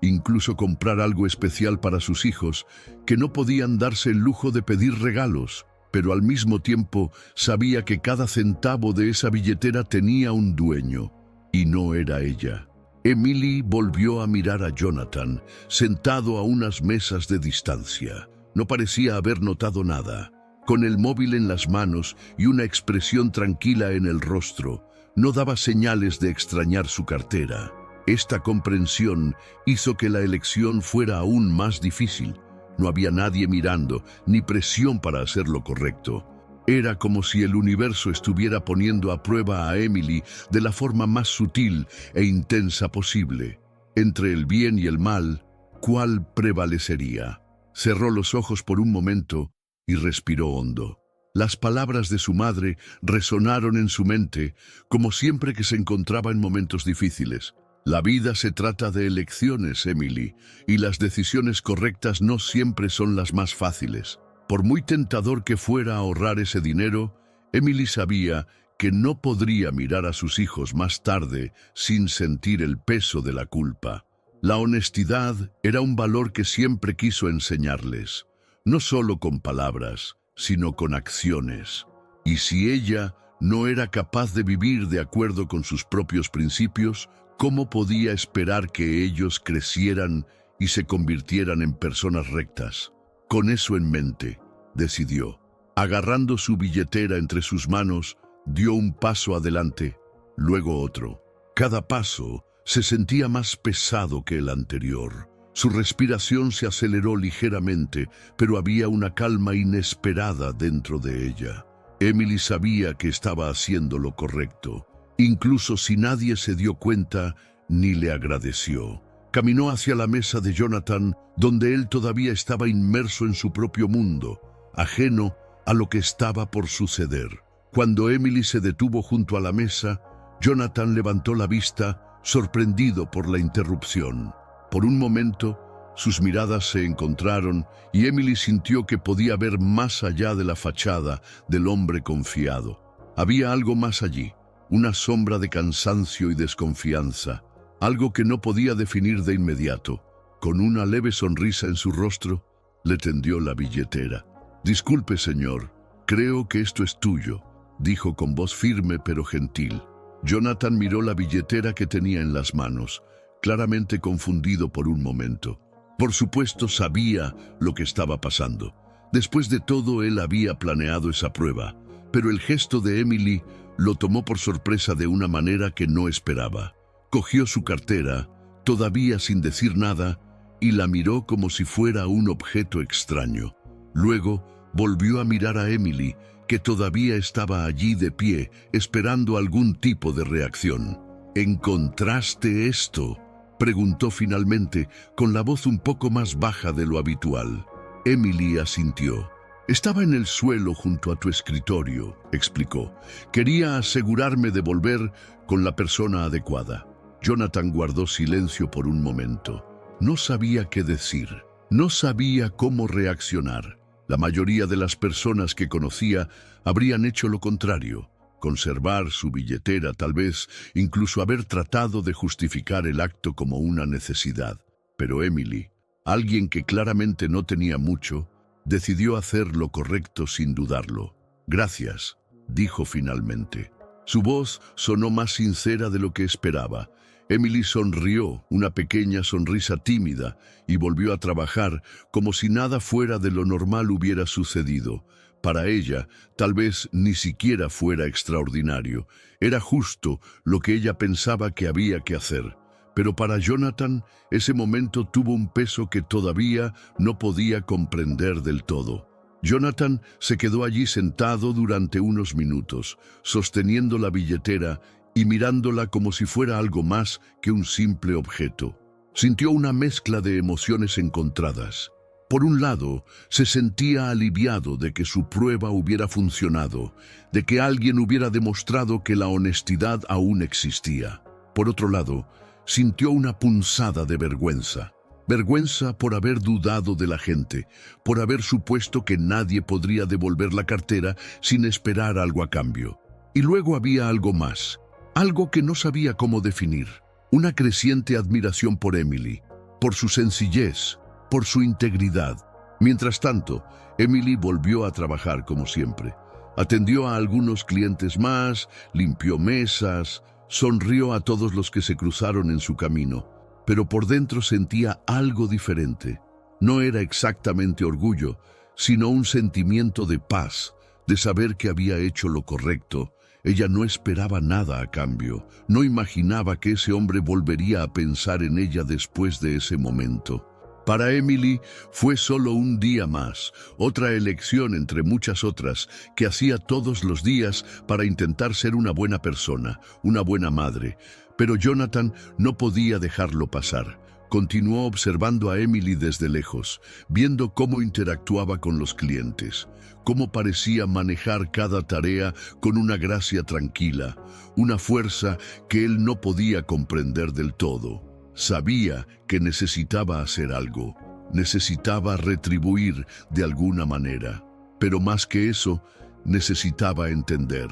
Speaker 1: incluso comprar algo especial para sus hijos, que no podían darse el lujo de pedir regalos, pero al mismo tiempo sabía que cada centavo de esa billetera tenía un dueño, y no era ella. Emily volvió a mirar a Jonathan, sentado a unas mesas de distancia. No parecía haber notado nada. Con el móvil en las manos y una expresión tranquila en el rostro, no daba señales de extrañar su cartera. Esta comprensión hizo que la elección fuera aún más difícil. No había nadie mirando, ni presión para hacer lo correcto. Era como si el universo estuviera poniendo a prueba a Emily de la forma más sutil e intensa posible. Entre el bien y el mal, ¿cuál prevalecería? Cerró los ojos por un momento y respiró hondo. Las palabras de su madre resonaron en su mente, como siempre que se encontraba en momentos difíciles. La vida se trata de elecciones, Emily, y las decisiones correctas no siempre son las más fáciles. Por muy tentador que fuera ahorrar ese dinero, Emily sabía que no podría mirar a sus hijos más tarde sin sentir el peso de la culpa. La honestidad era un valor que siempre quiso enseñarles, no solo con palabras, sino con acciones. Y si ella no era capaz de vivir de acuerdo con sus propios principios, ¿cómo podía esperar que ellos crecieran y se convirtieran en personas rectas? Con eso en mente, decidió. Agarrando su billetera entre sus manos, dio un paso adelante, luego otro. Cada paso se sentía más pesado que el anterior. Su respiración se aceleró ligeramente, pero había una calma inesperada dentro de ella. Emily sabía que estaba haciendo lo correcto, incluso si nadie se dio cuenta ni le agradeció. Caminó hacia la mesa de Jonathan, donde él todavía estaba inmerso en su propio mundo, ajeno a lo que estaba por suceder. Cuando Emily se detuvo junto a la mesa, Jonathan levantó la vista, sorprendido por la interrupción. Por un momento, sus miradas se encontraron y Emily sintió que podía ver más allá de la fachada del hombre confiado. Había algo más allí, una sombra de cansancio y desconfianza, algo que no podía definir de inmediato. Con una leve sonrisa en su rostro, le tendió la billetera. «Disculpe, señor, creo que esto es tuyo», dijo con voz firme pero gentil. Jonathan miró la billetera que tenía en las manos, claramente confundido por un momento. Por supuesto sabía lo que estaba pasando. Después de todo, él había planeado esa prueba, pero el gesto de Emily lo tomó por sorpresa de una manera que no esperaba. Cogió su cartera, todavía sin decir nada, y la miró como si fuera un objeto extraño. Luego volvió a mirar a Emily, que todavía estaba allí de pie, esperando algún tipo de reacción. ¿Encontraste esto?, preguntó finalmente, con la voz un poco más baja de lo habitual. Emily asintió. Estaba en el suelo junto a tu escritorio, explicó. Quería asegurarme de volver con la persona adecuada. Jonathan guardó silencio por un momento. No sabía qué decir. No sabía cómo reaccionar. La mayoría de las personas que conocía habrían hecho lo contrario. Conservar su billetera, tal vez incluso haber tratado de justificar el acto como una necesidad. Pero Emily, alguien que claramente no tenía mucho, decidió hacer lo correcto sin dudarlo. Gracias, dijo finalmente. Su voz sonó más sincera de lo que esperaba. Emily sonrió, una pequeña sonrisa tímida, y volvió a trabajar como si nada fuera de lo normal hubiera sucedido. Para ella, tal vez ni siquiera fuera extraordinario. Era justo lo que ella pensaba que había que hacer. Pero para Jonathan, ese momento tuvo un peso que todavía no podía comprender del todo. Jonathan se quedó allí sentado durante unos minutos, sosteniendo la billetera y mirándola como si fuera algo más que un simple objeto. Sintió una mezcla de emociones encontradas. Por un lado, se sentía aliviado de que su prueba hubiera funcionado, de que alguien hubiera demostrado que la honestidad aún existía. Por otro lado, sintió una punzada de vergüenza. Vergüenza por haber dudado de la gente, por haber supuesto que nadie podría devolver la cartera sin esperar algo a cambio. Y luego había algo más, algo que no sabía cómo definir. Una creciente admiración por Emily, por su sencillez, por su integridad. Mientras tanto, Emily volvió a trabajar como siempre. Atendió a algunos clientes más, limpió mesas, sonrió a todos los que se cruzaron en su camino, pero por dentro sentía algo diferente. No era exactamente orgullo, sino un sentimiento de paz, de saber que había hecho lo correcto. Ella no esperaba nada a cambio, no imaginaba que ese hombre volvería a pensar en ella después de ese momento. Para Emily fue solo un día más, otra elección entre muchas otras que hacía todos los días para intentar ser una buena persona, una buena madre. Pero Jonathan no podía dejarlo pasar. Continuó observando a Emily desde lejos, viendo cómo interactuaba con los clientes, cómo parecía manejar cada tarea con una gracia tranquila, una fuerza que él no podía comprender del todo. Sabía que necesitaba hacer algo, necesitaba retribuir de alguna manera, pero más que eso, necesitaba entender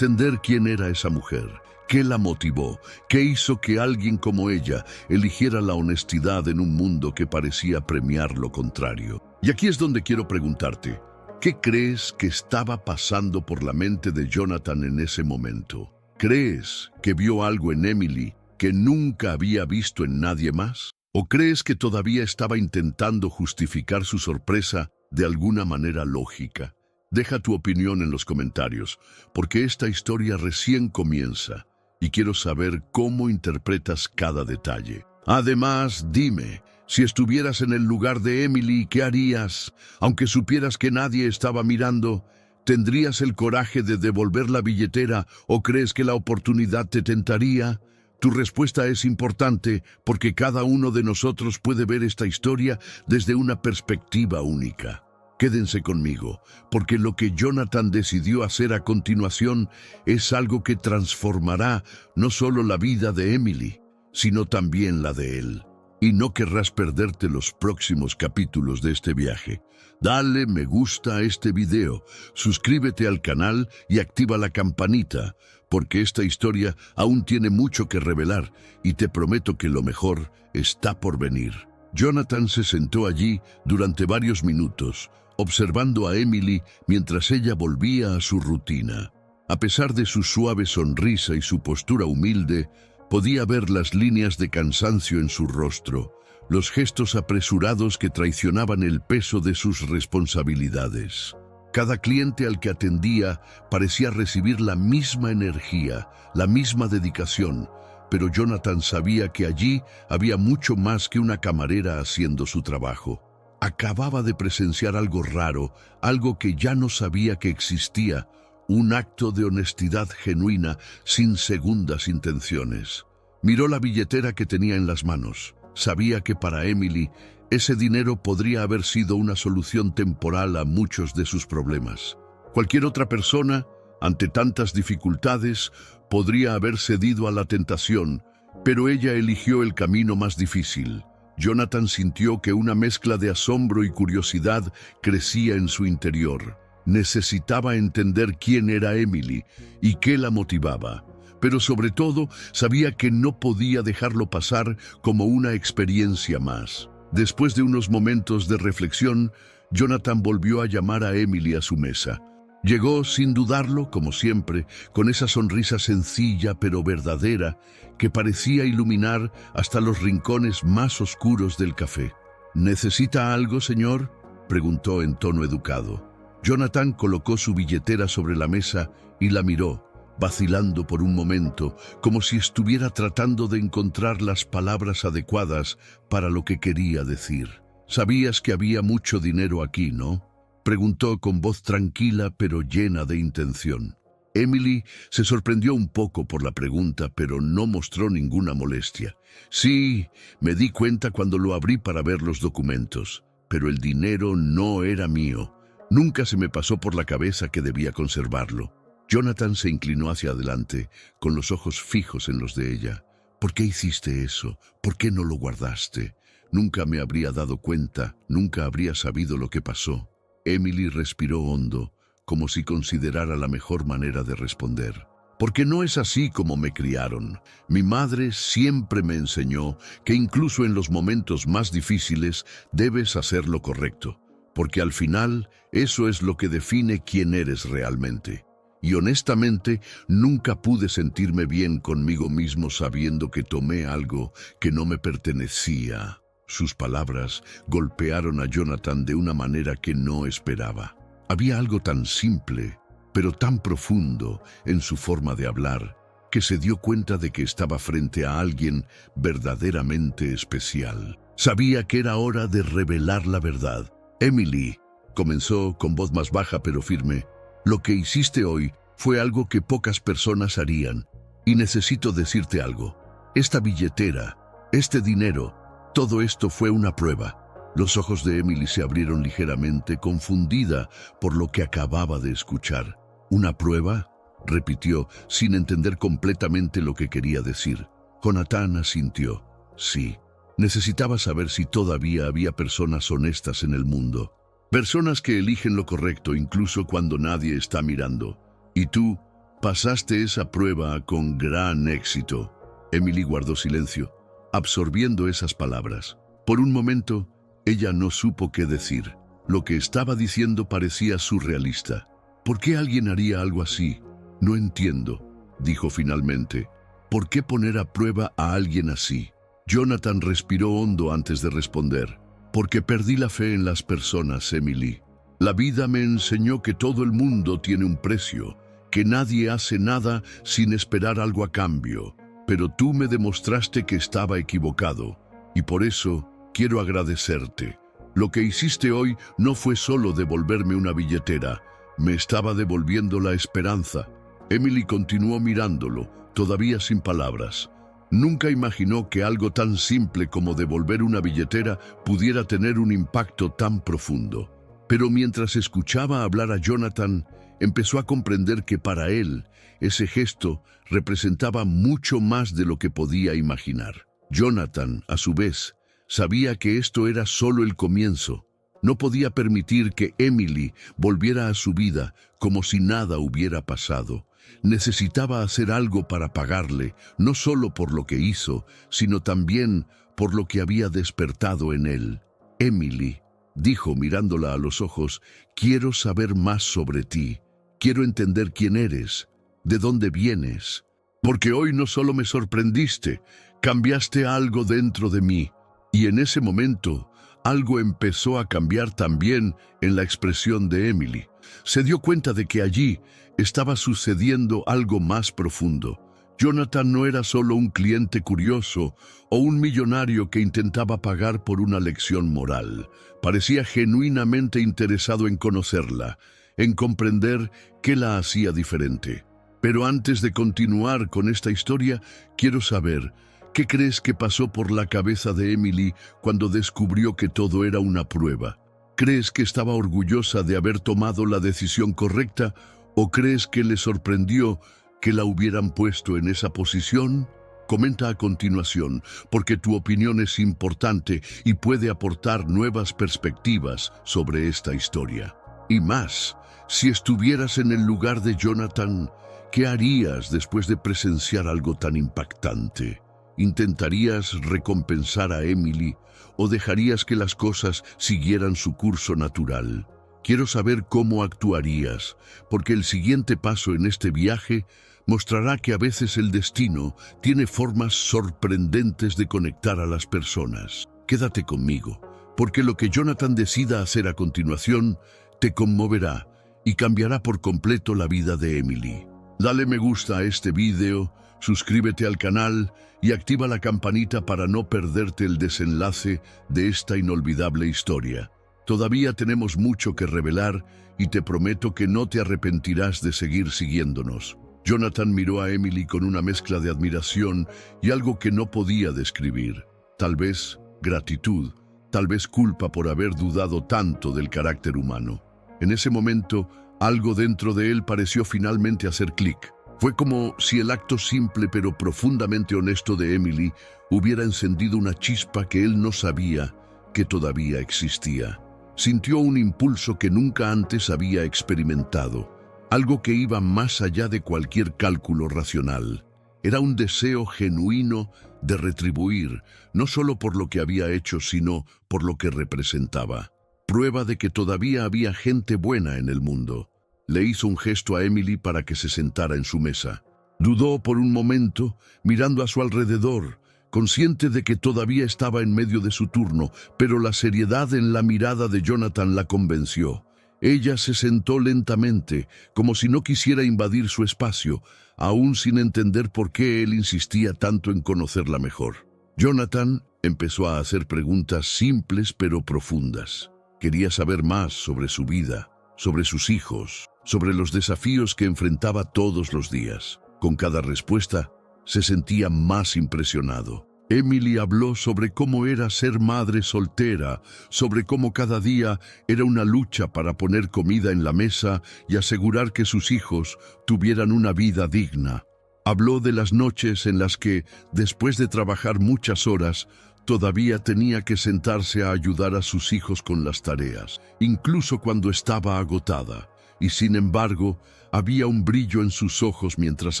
Speaker 1: quién era esa mujer, qué la motivó, qué hizo que alguien como ella eligiera la honestidad en un mundo que parecía premiar lo contrario. Y aquí es donde quiero preguntarte, ¿qué crees que estaba pasando por la mente de Jonathan en ese momento? ¿Crees que vio algo en Emily que nunca había visto en nadie más? ¿O crees que todavía estaba intentando justificar su sorpresa de alguna manera lógica? Deja tu opinión en los comentarios, porque esta historia recién comienza y quiero saber cómo interpretas cada detalle. Además, dime, si estuvieras en el lugar de Emily, ¿qué harías? Aunque supieras que nadie estaba mirando, ¿tendrías el coraje de devolver la billetera o crees que la oportunidad te tentaría? Tu respuesta es importante porque cada uno de nosotros puede ver esta historia desde una perspectiva única. Quédense conmigo, porque lo que Jonathan decidió hacer a continuación es algo que transformará no solo la vida de Emily, sino también la de él. Y no querrás perderte los próximos capítulos de este viaje. Dale me gusta a este video, suscríbete al canal y activa la campanita, porque esta historia aún tiene mucho que revelar y te prometo que lo mejor está por venir. Jonathan se sentó allí durante varios minutos, observando a Emily mientras ella volvía a su rutina. A pesar de su suave sonrisa y su postura humilde, podía ver las líneas de cansancio en su rostro. los gestos apresurados que traicionaban el peso de sus responsabilidades. Cada cliente al que atendía parecía recibir la misma energía, la misma dedicación, pero Jonathan sabía que allí había mucho más que una camarera haciendo su trabajo. Acababa de presenciar algo raro, algo que ya no sabía que existía, un acto de honestidad genuina sin segundas intenciones. Miró la billetera que tenía en las manos. Sabía que para Emily ese dinero podría haber sido una solución temporal a muchos de sus problemas. Cualquier otra persona, ante tantas dificultades, podría haber cedido a la tentación, pero ella eligió el camino más difícil. Jonathan sintió que una mezcla de asombro y curiosidad crecía en su interior. Necesitaba entender quién era Emily y qué la motivaba, pero sobre todo sabía que no podía dejarlo pasar como una experiencia más. Después de unos momentos de reflexión, Jonathan volvió a llamar a Emily a su mesa. Llegó sin dudarlo, como siempre, con esa sonrisa sencilla pero verdadera que parecía iluminar hasta los rincones más oscuros del café. ¿Necesita algo, señor?, preguntó en tono educado. Jonathan colocó su billetera sobre la mesa y la miró, vacilando por un momento, como si estuviera tratando de encontrar las palabras adecuadas para lo que quería decir. «Sabías que había mucho dinero aquí, ¿no?», preguntó con voz tranquila pero llena de intención. Emily se sorprendió un poco por la pregunta, pero no mostró ninguna molestia. «Sí, me di cuenta cuando lo abrí para ver los documentos, pero el dinero no era mío. Nunca se me pasó por la cabeza que debía conservarlo». Jonathan se inclinó hacia adelante, con los ojos fijos en los de ella. «¿Por qué hiciste eso? ¿Por qué no lo guardaste? Nunca me habría dado cuenta, nunca habría sabido lo que pasó». Emily respiró hondo, como si considerara la mejor manera de responder. «Porque no es así como me criaron. Mi madre siempre me enseñó que incluso en los momentos más difíciles debes hacer lo correcto, porque al final eso es lo que define quién eres realmente. Y honestamente, nunca pude sentirme bien conmigo mismo sabiendo que tomé algo que no me pertenecía». Sus palabras golpearon a Jonathan de una manera que no esperaba. Había algo tan simple, pero tan profundo en su forma de hablar, que se dio cuenta de que estaba frente a alguien verdaderamente especial. Sabía que era hora de revelar la verdad. «Emily», comenzó con voz más baja pero firme, «lo que hiciste hoy fue algo que pocas personas harían, y necesito decirte algo. Esta billetera, este dinero, todo esto fue una prueba». Los ojos de Emily se abrieron ligeramente, confundida por lo que acababa de escuchar. «¿Una prueba?», repitió, sin entender completamente lo que quería decir. Jonathan asintió. Sí, necesitaba saber si todavía había personas honestas en el mundo. Personas que eligen lo correcto incluso cuando nadie está mirando. «Y tú pasaste esa prueba con gran éxito». Emily guardó silencio, absorbiendo esas palabras. Por un momento, ella no supo qué decir. Lo que estaba diciendo parecía surrealista. «¿Por qué alguien haría algo así? No entiendo», dijo finalmente. «¿Por qué poner a prueba a alguien así?». Jonathan respiró hondo antes de responder. «Porque perdí la fe en las personas, Emily. La vida me enseñó que todo el mundo tiene un precio, que nadie hace nada sin esperar algo a cambio. Pero tú me demostraste que estaba equivocado, y por eso quiero agradecerte. Lo que hiciste hoy no fue solo devolverme una billetera, me estaba devolviendo la esperanza». Emily continuó mirándolo, todavía sin palabras. Nunca imaginó que algo tan simple como devolver una billetera pudiera tener un impacto tan profundo. Pero mientras escuchaba hablar a Jonathan, empezó a comprender que para él, ese gesto representaba mucho más de lo que podía imaginar. Jonathan, a su vez, sabía que esto era solo el comienzo. No podía permitir que Emily volviera a su vida como si nada hubiera pasado. Necesitaba hacer algo para pagarle, no solo por lo que hizo, sino también por lo que había despertado en él. «Emily», dijo mirándola a los ojos, «quiero saber más sobre ti. Quiero entender quién eres, de dónde vienes. Porque hoy no solo me sorprendiste, cambiaste algo dentro de mí. Y en ese momento, algo empezó a cambiar también en la expresión de Emily. Se dio cuenta de que allí estaba sucediendo algo más profundo. Jonathan no era solo un cliente curioso o un millonario que intentaba pagar por una lección moral. Parecía genuinamente interesado en conocerla, en comprender qué la hacía diferente. Pero antes de continuar con esta historia, quiero saber, ¿qué crees que pasó por la cabeza de Emily cuando descubrió que todo era una prueba? ¿Crees que estaba orgullosa de haber tomado la decisión correcta o crees que le sorprendió que la hubieran puesto en esa posición? Comenta a continuación, porque tu opinión es importante y puede aportar nuevas perspectivas sobre esta historia. Y más, si estuvieras en el lugar de Jonathan, ¿qué harías después de presenciar algo tan impactante? ¿Intentarías recompensar a Emily o dejarías que las cosas siguieran su curso natural? Quiero saber cómo actuarías, porque el siguiente paso en este viaje mostrará que a veces el destino tiene formas sorprendentes de conectar a las personas. Quédate conmigo, porque lo que Jonathan decida hacer a continuación te conmoverá y cambiará por completo la vida de Emily. Dale me gusta a este video, suscríbete al canal y activa la campanita para no perderte el desenlace de esta inolvidable historia. Todavía tenemos mucho que revelar y te prometo que no te arrepentirás de seguir siguiéndonos. Jonathan miró a Emily con una mezcla de admiración y algo que no podía describir. Tal vez gratitud, tal vez culpa por haber dudado tanto del carácter humano. En ese momento, algo dentro de él pareció finalmente hacer clic. Fue como si el acto simple pero profundamente honesto de Emily hubiera encendido una chispa que él no sabía que todavía existía. Sintió un impulso que nunca antes había experimentado. Algo que iba más allá de cualquier cálculo racional. Era un deseo genuino de retribuir, no solo por lo que había hecho, sino por lo que representaba. Prueba de que todavía había gente buena en el mundo. Le hizo un gesto a Emily para que se sentara en su mesa. Dudó por un momento, mirando a su alrededor, consciente de que todavía estaba en medio de su turno, pero la seriedad en la mirada de Jonathan la convenció. Ella se sentó lentamente, como si no quisiera invadir su espacio, aún sin entender por qué él insistía tanto en conocerla mejor. Jonathan empezó a hacer preguntas simples pero profundas. Quería saber más sobre su vida, sobre sus hijos, sobre los desafíos que enfrentaba todos los días. Con cada respuesta, se sentía más impresionado. Emily habló sobre cómo era ser madre soltera, sobre cómo cada día era una lucha para poner comida en la mesa y asegurar que sus hijos tuvieran una vida digna. Habló de las noches en las que, después de trabajar muchas horas, todavía tenía que sentarse a ayudar a sus hijos con las tareas, incluso cuando estaba agotada, y sin embargo, había un brillo en sus ojos mientras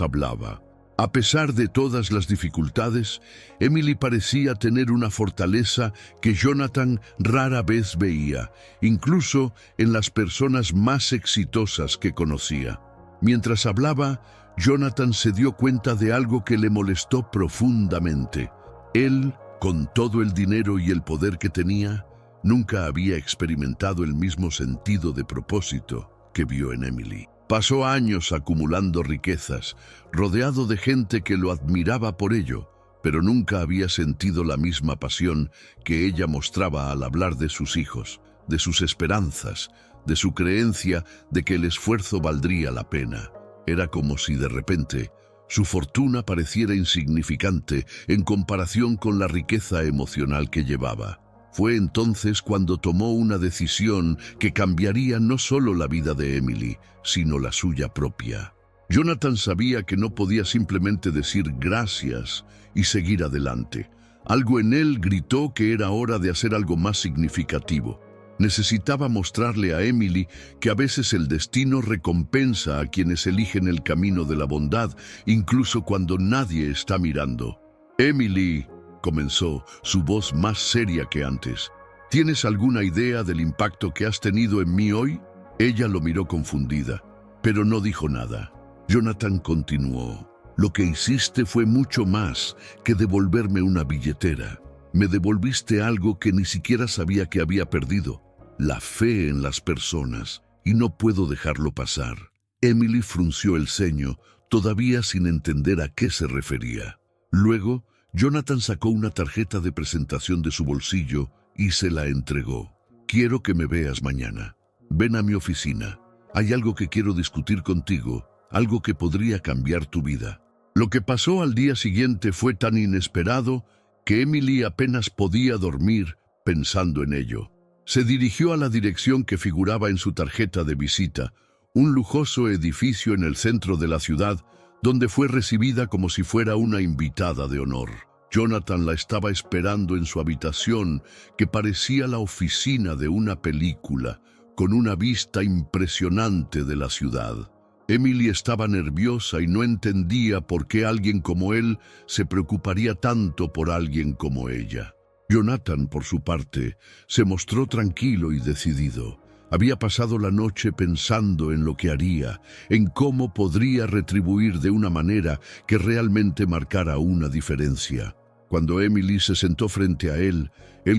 Speaker 1: hablaba. A pesar de todas las dificultades, Emily parecía tener una fortaleza que Jonathan rara vez veía, incluso en las personas más exitosas que conocía. Mientras hablaba, Jonathan se dio cuenta de algo que le molestó profundamente. Él, con todo el dinero y el poder que tenía, nunca había experimentado el mismo sentido de propósito que vio en Emily. Pasó años acumulando riquezas, rodeado de gente que lo admiraba por ello, pero nunca había sentido la misma pasión que ella mostraba al hablar de sus hijos, de sus esperanzas, de su creencia de que el esfuerzo valdría la pena. Era como si de repente su fortuna pareciera insignificante en comparación con la riqueza emocional que llevaba. Fue entonces cuando tomó una decisión que cambiaría no solo la vida de Emily, sino la suya propia. Jonathan sabía que no podía simplemente decir gracias y seguir adelante. Algo en él gritó que era hora de hacer algo más significativo. Necesitaba mostrarle a Emily que a veces el destino recompensa a quienes eligen el camino de la bondad, incluso cuando nadie está mirando. Emily, comenzó, su voz más seria que antes. ¿Tienes alguna idea del impacto que has tenido en mí hoy? Ella lo miró confundida, pero no dijo nada. Jonathan continuó. Lo que hiciste fue mucho más que devolverme una billetera. Me devolviste algo que ni siquiera sabía que había perdido, la fe en las personas, y no puedo dejarlo pasar. Emily frunció el ceño, todavía sin entender a qué se refería. Luego, Jonathan sacó una tarjeta de presentación de su bolsillo y se la entregó. Quiero que me veas mañana. Ven a mi oficina. Hay algo que quiero discutir contigo, algo que podría cambiar tu vida. Lo que pasó al día siguiente fue tan inesperado que Emily apenas podía dormir pensando en ello. Se dirigió a la dirección que figuraba en su tarjeta de visita, un lujoso edificio en el centro de la ciudad, donde fue recibida como si fuera una invitada de honor. Jonathan la estaba esperando en su habitación, que parecía la oficina de una película, con una vista impresionante de la ciudad. Emily estaba nerviosa y no entendía por qué alguien como él se preocuparía tanto por alguien como ella. Jonathan, por su parte, se mostró tranquilo y decidido. Había pasado la noche pensando en lo que haría, en cómo podría retribuir de una manera que realmente marcara una diferencia. Cuando Emily se sentó frente a él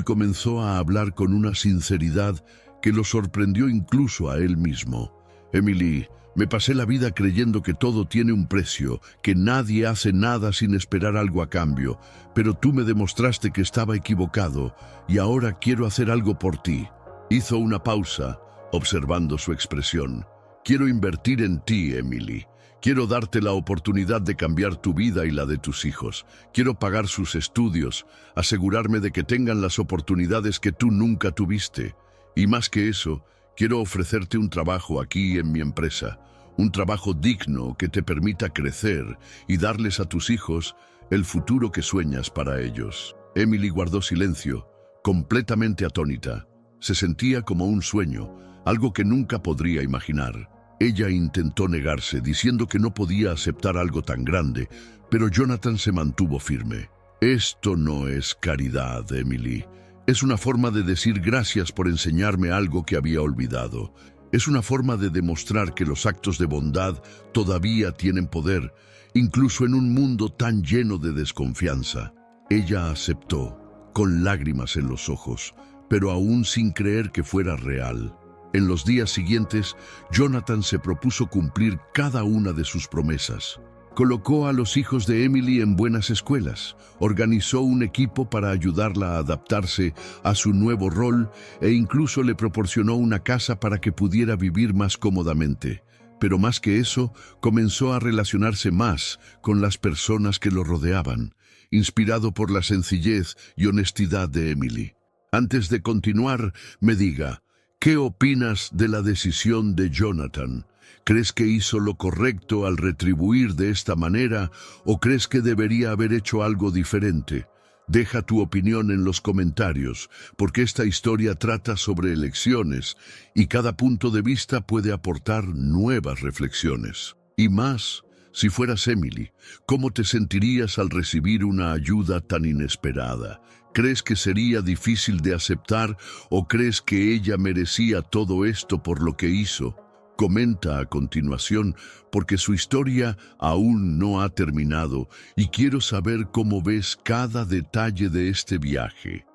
Speaker 1: comenzó a hablar con una sinceridad que lo sorprendió incluso a él mismo. Emily, me pasé la vida creyendo que todo tiene un precio, que nadie hace nada sin esperar algo a cambio, pero tú me demostraste que estaba equivocado y ahora quiero hacer algo por ti. Hizo una pausa, observando su expresión. Quiero invertir en ti, Emily. Quiero darte la oportunidad de cambiar tu vida y la de tus hijos. Quiero pagar sus estudios, asegurarme de que tengan las oportunidades que tú nunca tuviste. Y más que eso, quiero ofrecerte un trabajo aquí en mi empresa, un trabajo digno que te permita crecer y darles a tus hijos el futuro que sueñas para ellos. Emily guardó silencio, completamente atónita. Se sentía como un sueño, algo que nunca podría imaginar. Ella intentó negarse, diciendo que no podía aceptar algo tan grande, pero Jonathan se mantuvo firme. Esto no es caridad, Emily. Es una forma de decir gracias por enseñarme algo que había olvidado. Es una forma de demostrar que los actos de bondad todavía tienen poder, incluso en un mundo tan lleno de desconfianza. Ella aceptó, con lágrimas en los ojos, pero aún sin creer que fuera real. En los días siguientes, Jonathan se propuso cumplir cada una de sus promesas. Colocó a los hijos de Emily en buenas escuelas, organizó un equipo para ayudarla a adaptarse a su nuevo rol e incluso le proporcionó una casa para que pudiera vivir más cómodamente. Pero más que eso, comenzó a relacionarse más con las personas que lo rodeaban, inspirado por la sencillez y honestidad de Emily. Antes de continuar, me diga, ¿qué opinas de la decisión de Jonathan? ¿Crees que hizo lo correcto al retribuir de esta manera o crees que debería haber hecho algo diferente? Deja tu opinión en los comentarios, porque esta historia trata sobre elecciones y cada punto de vista puede aportar nuevas reflexiones. Y más, si fueras Emily, ¿cómo te sentirías al recibir una ayuda tan inesperada? ¿Crees que sería difícil de aceptar o crees que ella merecía todo esto por lo que hizo? Comenta a continuación, porque su historia aún no ha terminado y quiero saber cómo ves cada detalle de este viaje.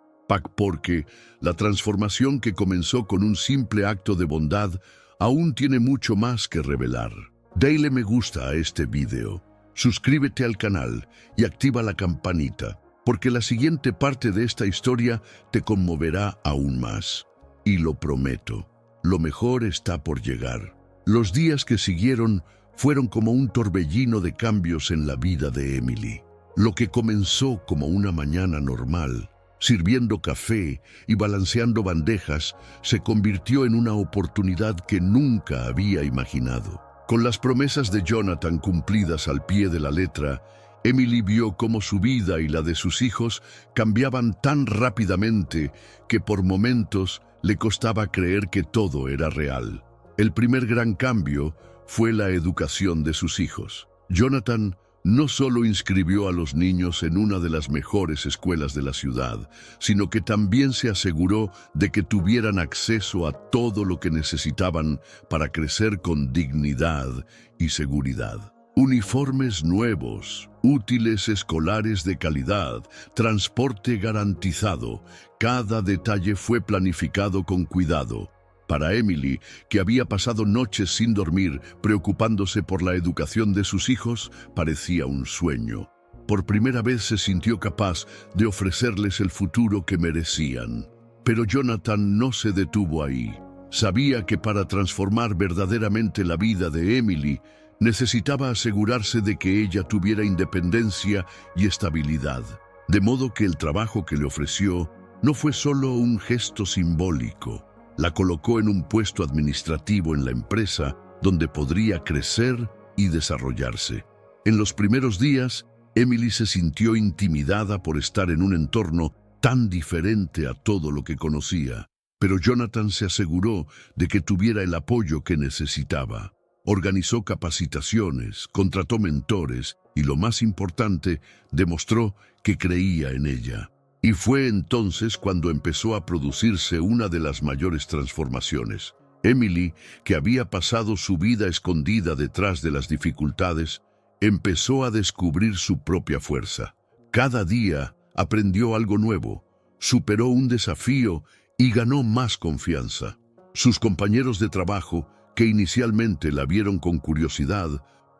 Speaker 1: Porque la transformación que comenzó con un simple acto de bondad aún tiene mucho más que revelar. Dale me gusta a este video, suscríbete al canal y activa la campanita, porque la siguiente parte de esta historia te conmoverá aún más. Y lo prometo, lo mejor está por llegar. Los días que siguieron fueron como un torbellino de cambios en la vida de Emily. Lo que comenzó como una mañana normal, sirviendo café y balanceando bandejas, se convirtió en una oportunidad que nunca había imaginado. Con las promesas de Jonathan cumplidas al pie de la letra, Emily vio cómo su vida y la de sus hijos cambiaban tan rápidamente que por momentos le costaba creer que todo era real. El primer gran cambio fue la educación de sus hijos. Jonathan no solo inscribió a los niños en una de las mejores escuelas de la ciudad, sino que también se aseguró de que tuvieran acceso a todo lo que necesitaban para crecer con dignidad y seguridad. Uniformes nuevos, útiles escolares de calidad, transporte garantizado. Cada detalle fue planificado con cuidado. Para Emily, que había pasado noches sin dormir, preocupándose por la educación de sus hijos, parecía un sueño. Por primera vez se sintió capaz de ofrecerles el futuro que merecían. Pero Jonathan no se detuvo ahí. Sabía que para transformar verdaderamente la vida de Emily, necesitaba asegurarse de que ella tuviera independencia y estabilidad. De modo que el trabajo que le ofreció no fue solo un gesto simbólico. La colocó en un puesto administrativo en la empresa donde podría crecer y desarrollarse. En los primeros días, Emily se sintió intimidada por estar en un entorno tan diferente a todo lo que conocía. Pero Jonathan se aseguró de que tuviera el apoyo que necesitaba. Organizó capacitaciones, contrató mentores y, lo más importante, demostró que creía en ella. Y fue entonces cuando empezó a producirse una de las mayores transformaciones. Emily, que había pasado su vida escondida detrás de las dificultades, empezó a descubrir su propia fuerza. Cada día aprendió algo nuevo, superó un desafío y ganó más confianza. Sus compañeros de trabajo, que inicialmente la vieron con curiosidad,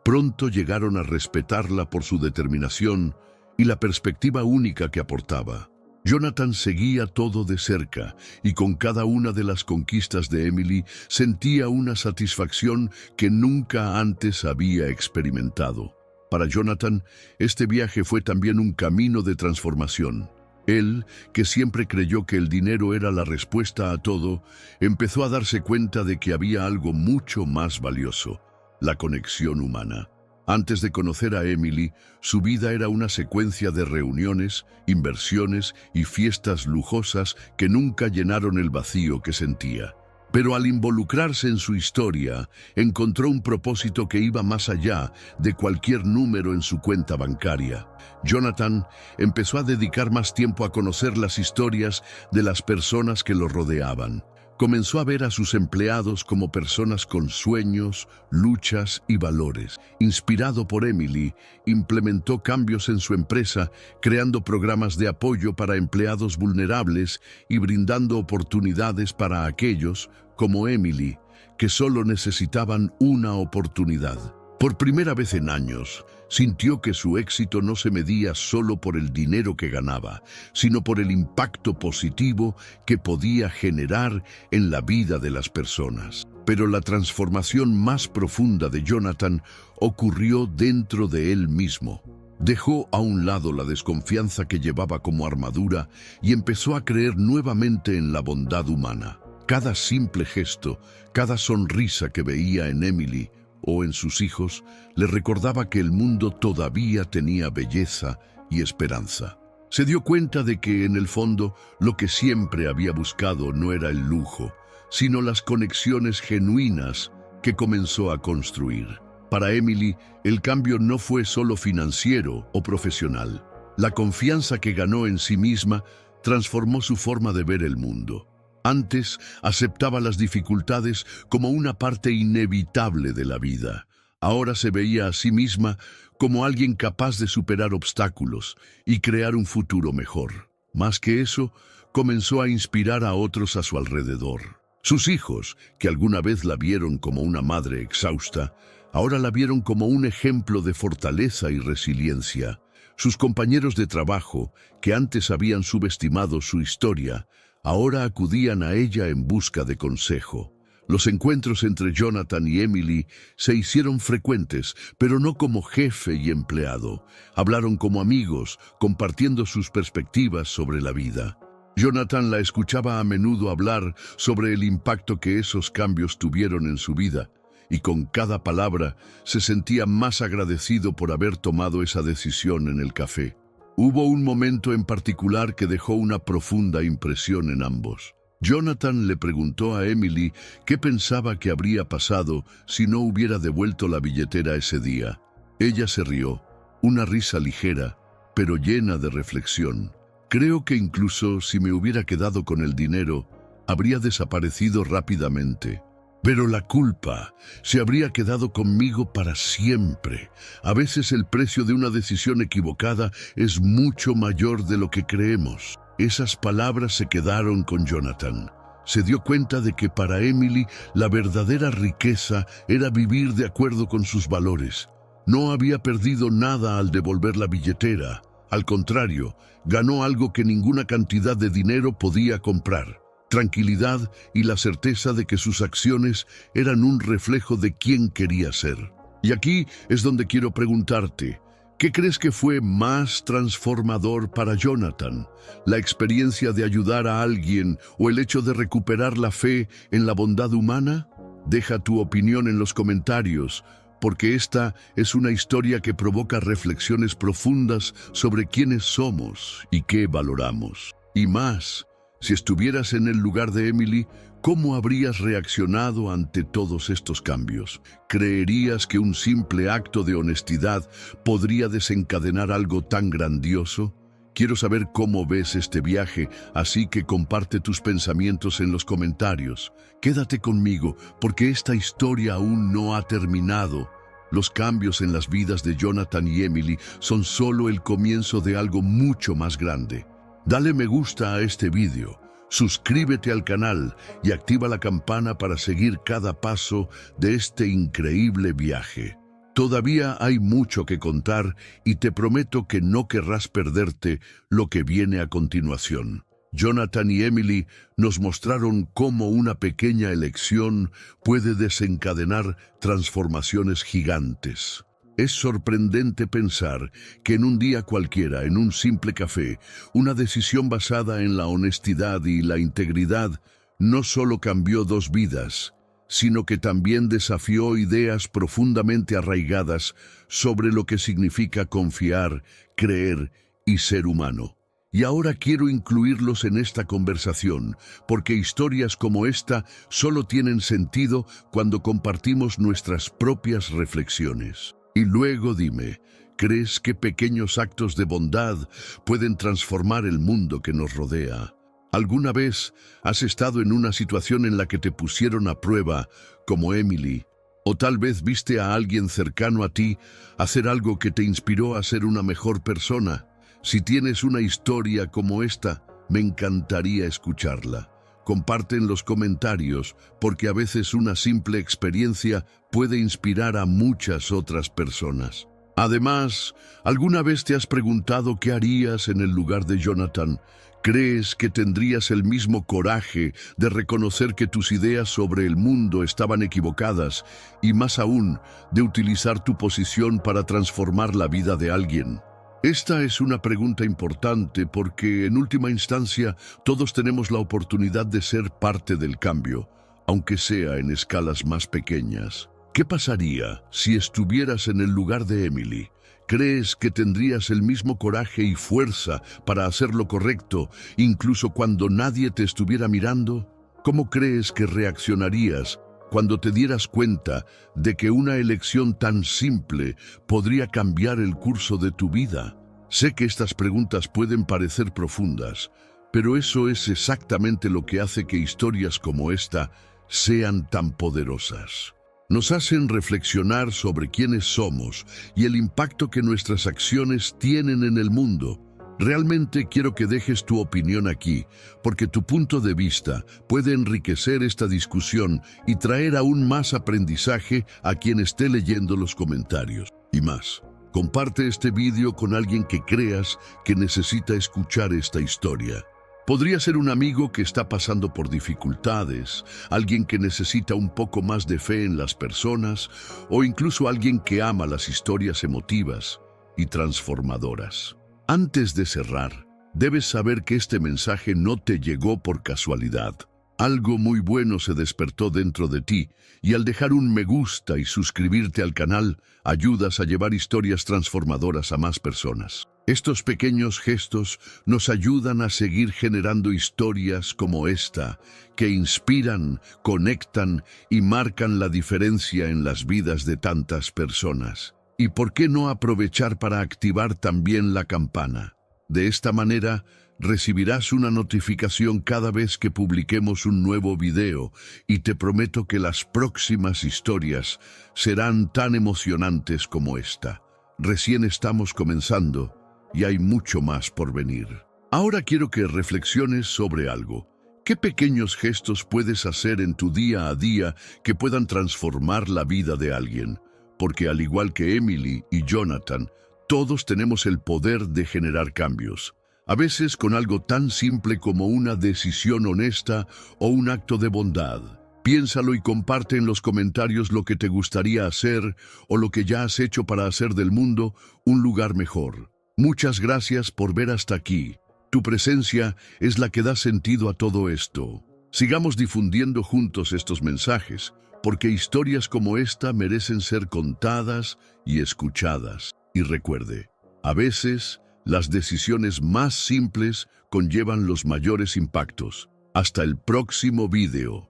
Speaker 1: pronto llegaron a respetarla por su determinación y la perspectiva única que aportaba. Jonathan seguía todo de cerca y con cada una de las conquistas de Emily sentía una satisfacción que nunca antes había experimentado. Para Jonathan, este viaje fue también un camino de transformación. Él, que siempre creyó que el dinero era la respuesta a todo, empezó a darse cuenta de que había algo mucho más valioso: la conexión humana. Antes de conocer a Emily, su vida era una secuencia de reuniones, inversiones y fiestas lujosas que nunca llenaron el vacío que sentía. Pero al involucrarse en su historia, encontró un propósito que iba más allá de cualquier número en su cuenta bancaria. Jonathan empezó a dedicar más tiempo a conocer las historias de las personas que lo rodeaban. Comenzó a ver a sus empleados como personas con sueños, luchas y valores. Inspirado por Emily, implementó cambios en su empresa, creando programas de apoyo para empleados vulnerables y brindando oportunidades para aquellos, como Emily, que solo necesitaban una oportunidad. Por primera vez en años, sintió que su éxito no se medía solo por el dinero que ganaba, sino por el impacto positivo que podía generar en la vida de las personas. Pero la transformación más profunda de Jonathan ocurrió dentro de él mismo. Dejó a un lado la desconfianza que llevaba como armadura y empezó a creer nuevamente en la bondad humana. Cada simple gesto, cada sonrisa que veía en Emily o en sus hijos, le recordaba que el mundo todavía tenía belleza y esperanza. Se dio cuenta de que, en el fondo, lo que siempre había buscado no era el lujo, sino las conexiones genuinas que comenzó a construir. Para Emily, el cambio no fue solo financiero o profesional. La confianza que ganó en sí misma transformó su forma de ver el mundo. Antes aceptaba las dificultades como una parte inevitable de la vida. Ahora se veía a sí misma como alguien capaz de superar obstáculos y crear un futuro mejor. Más que eso, comenzó a inspirar a otros a su alrededor. Sus hijos, que alguna vez la vieron como una madre exhausta, ahora la vieron como un ejemplo de fortaleza y resiliencia. Sus compañeros de trabajo, que antes habían subestimado su historia, ahora acudían a ella en busca de consejo. Los encuentros entre Jonathan y Emily se hicieron frecuentes, pero no como jefe y empleado. Hablaron como amigos, compartiendo sus perspectivas sobre la vida. Jonathan la escuchaba a menudo hablar sobre el impacto que esos cambios tuvieron en su vida, y con cada palabra se sentía más agradecido por haber tomado esa decisión en el café. Hubo un momento en particular que dejó una profunda impresión en ambos. Jonathan le preguntó a Emily qué pensaba que habría pasado si no hubiera devuelto la billetera ese día. Ella se rió, una risa ligera, pero llena de reflexión. Creo que incluso si me hubiera quedado con el dinero, habría desaparecido rápidamente. Pero la culpa se habría quedado conmigo para siempre. A veces el precio de una decisión equivocada es mucho mayor de lo que creemos. Esas palabras se quedaron con Jonathan. Se dio cuenta de que para Emily la verdadera riqueza era vivir de acuerdo con sus valores. No había perdido nada al devolver la billetera. Al contrario, ganó algo que ninguna cantidad de dinero podía comprar: tranquilidad y la certeza de que sus acciones eran un reflejo de quién quería ser. Y aquí es donde quiero preguntarte, ¿qué crees que fue más transformador para Jonathan? ¿La experiencia de ayudar a alguien o el hecho de recuperar la fe en la bondad humana? Deja tu opinión en los comentarios, porque esta es una historia que provoca reflexiones profundas sobre quiénes somos y qué valoramos. Y más, si estuvieras en el lugar de Emily, ¿cómo habrías reaccionado ante todos estos cambios? ¿Creerías que un simple acto de honestidad podría desencadenar algo tan grandioso? Quiero saber cómo ves este viaje, así que comparte tus pensamientos en los comentarios. Quédate conmigo, porque esta historia aún no ha terminado. Los cambios en las vidas de Jonathan y Emily son solo el comienzo de algo mucho más grande. Dale me gusta a este vídeo, suscríbete al canal y activa la campana para seguir cada paso de este increíble viaje. Todavía hay mucho que contar y te prometo que no querrás perderte lo que viene a continuación. Jonathan y Emily nos mostraron cómo una pequeña elección puede desencadenar transformaciones gigantes. Es sorprendente pensar que en un día cualquiera, en un simple café, una decisión basada en la honestidad y la integridad no solo cambió dos vidas, sino que también desafió ideas profundamente arraigadas sobre lo que significa confiar, creer y ser humano. Y ahora quiero incluirlos en esta conversación, porque historias como esta solo tienen sentido cuando compartimos nuestras propias reflexiones. Y luego dime, ¿crees que pequeños actos de bondad pueden transformar el mundo que nos rodea? ¿Alguna vez has estado en una situación en la que te pusieron a prueba, como Emily? O tal vez viste a alguien cercano a ti hacer algo que te inspiró a ser una mejor persona. Si tienes una historia como esta, me encantaría escucharla. Comparte en los comentarios, porque a veces una simple experiencia puede inspirar a muchas otras personas. Además, ¿alguna vez te has preguntado qué harías en el lugar de Jonathan? ¿Crees que tendrías el mismo coraje de reconocer que tus ideas sobre el mundo estaban equivocadas y, más aún, de utilizar tu posición para transformar la vida de alguien? Esta es una pregunta importante porque, en última instancia, todos tenemos la oportunidad de ser parte del cambio, aunque sea en escalas más pequeñas. ¿Qué pasaría si estuvieras en el lugar de Emily? ¿Crees que tendrías el mismo coraje y fuerza para hacer lo correcto, incluso cuando nadie te estuviera mirando? ¿Cómo crees que reaccionarías cuando te dieras cuenta de que una elección tan simple podría cambiar el curso de tu vida? Sé que estas preguntas pueden parecer profundas, pero eso es exactamente lo que hace que historias como esta sean tan poderosas. Nos hacen reflexionar sobre quiénes somos y el impacto que nuestras acciones tienen en el mundo. Realmente quiero que dejes tu opinión aquí, porque tu punto de vista puede enriquecer esta discusión y traer aún más aprendizaje a quien esté leyendo los comentarios. Y más, comparte este vídeo con alguien que creas que necesita escuchar esta historia. Podría ser un amigo que está pasando por dificultades, alguien que necesita un poco más de fe en las personas, o incluso alguien que ama las historias emotivas y transformadoras. Antes de cerrar, debes saber que este mensaje no te llegó por casualidad. Algo muy bueno se despertó dentro de ti, y al dejar un me gusta y suscribirte al canal, ayudas a llevar historias transformadoras a más personas. Estos pequeños gestos nos ayudan a seguir generando historias como esta, que inspiran, conectan y marcan la diferencia en las vidas de tantas personas. ¿Y por qué no aprovechar para activar también la campana? De esta manera, Recibirás una notificación cada vez que publiquemos un nuevo video y te prometo que las próximas historias serán tan emocionantes como esta. Recién estamos comenzando y hay mucho más por venir. Ahora quiero que reflexiones sobre algo. ¿Qué pequeños gestos puedes hacer en tu día a día que puedan transformar la vida de alguien? Porque al igual que Emily y Jonathan, todos tenemos el poder de generar cambios. A veces con algo tan simple como una decisión honesta o un acto de bondad. Piénsalo y comparte en los comentarios lo que te gustaría hacer o lo que ya has hecho para hacer del mundo un lugar mejor. Muchas gracias por ver hasta aquí. Tu presencia es la que da sentido a todo esto. Sigamos difundiendo juntos estos mensajes, porque historias como esta merecen ser contadas y escuchadas. Y recuerde, a veces las decisiones más simples conllevan los mayores impactos. Hasta el próximo video.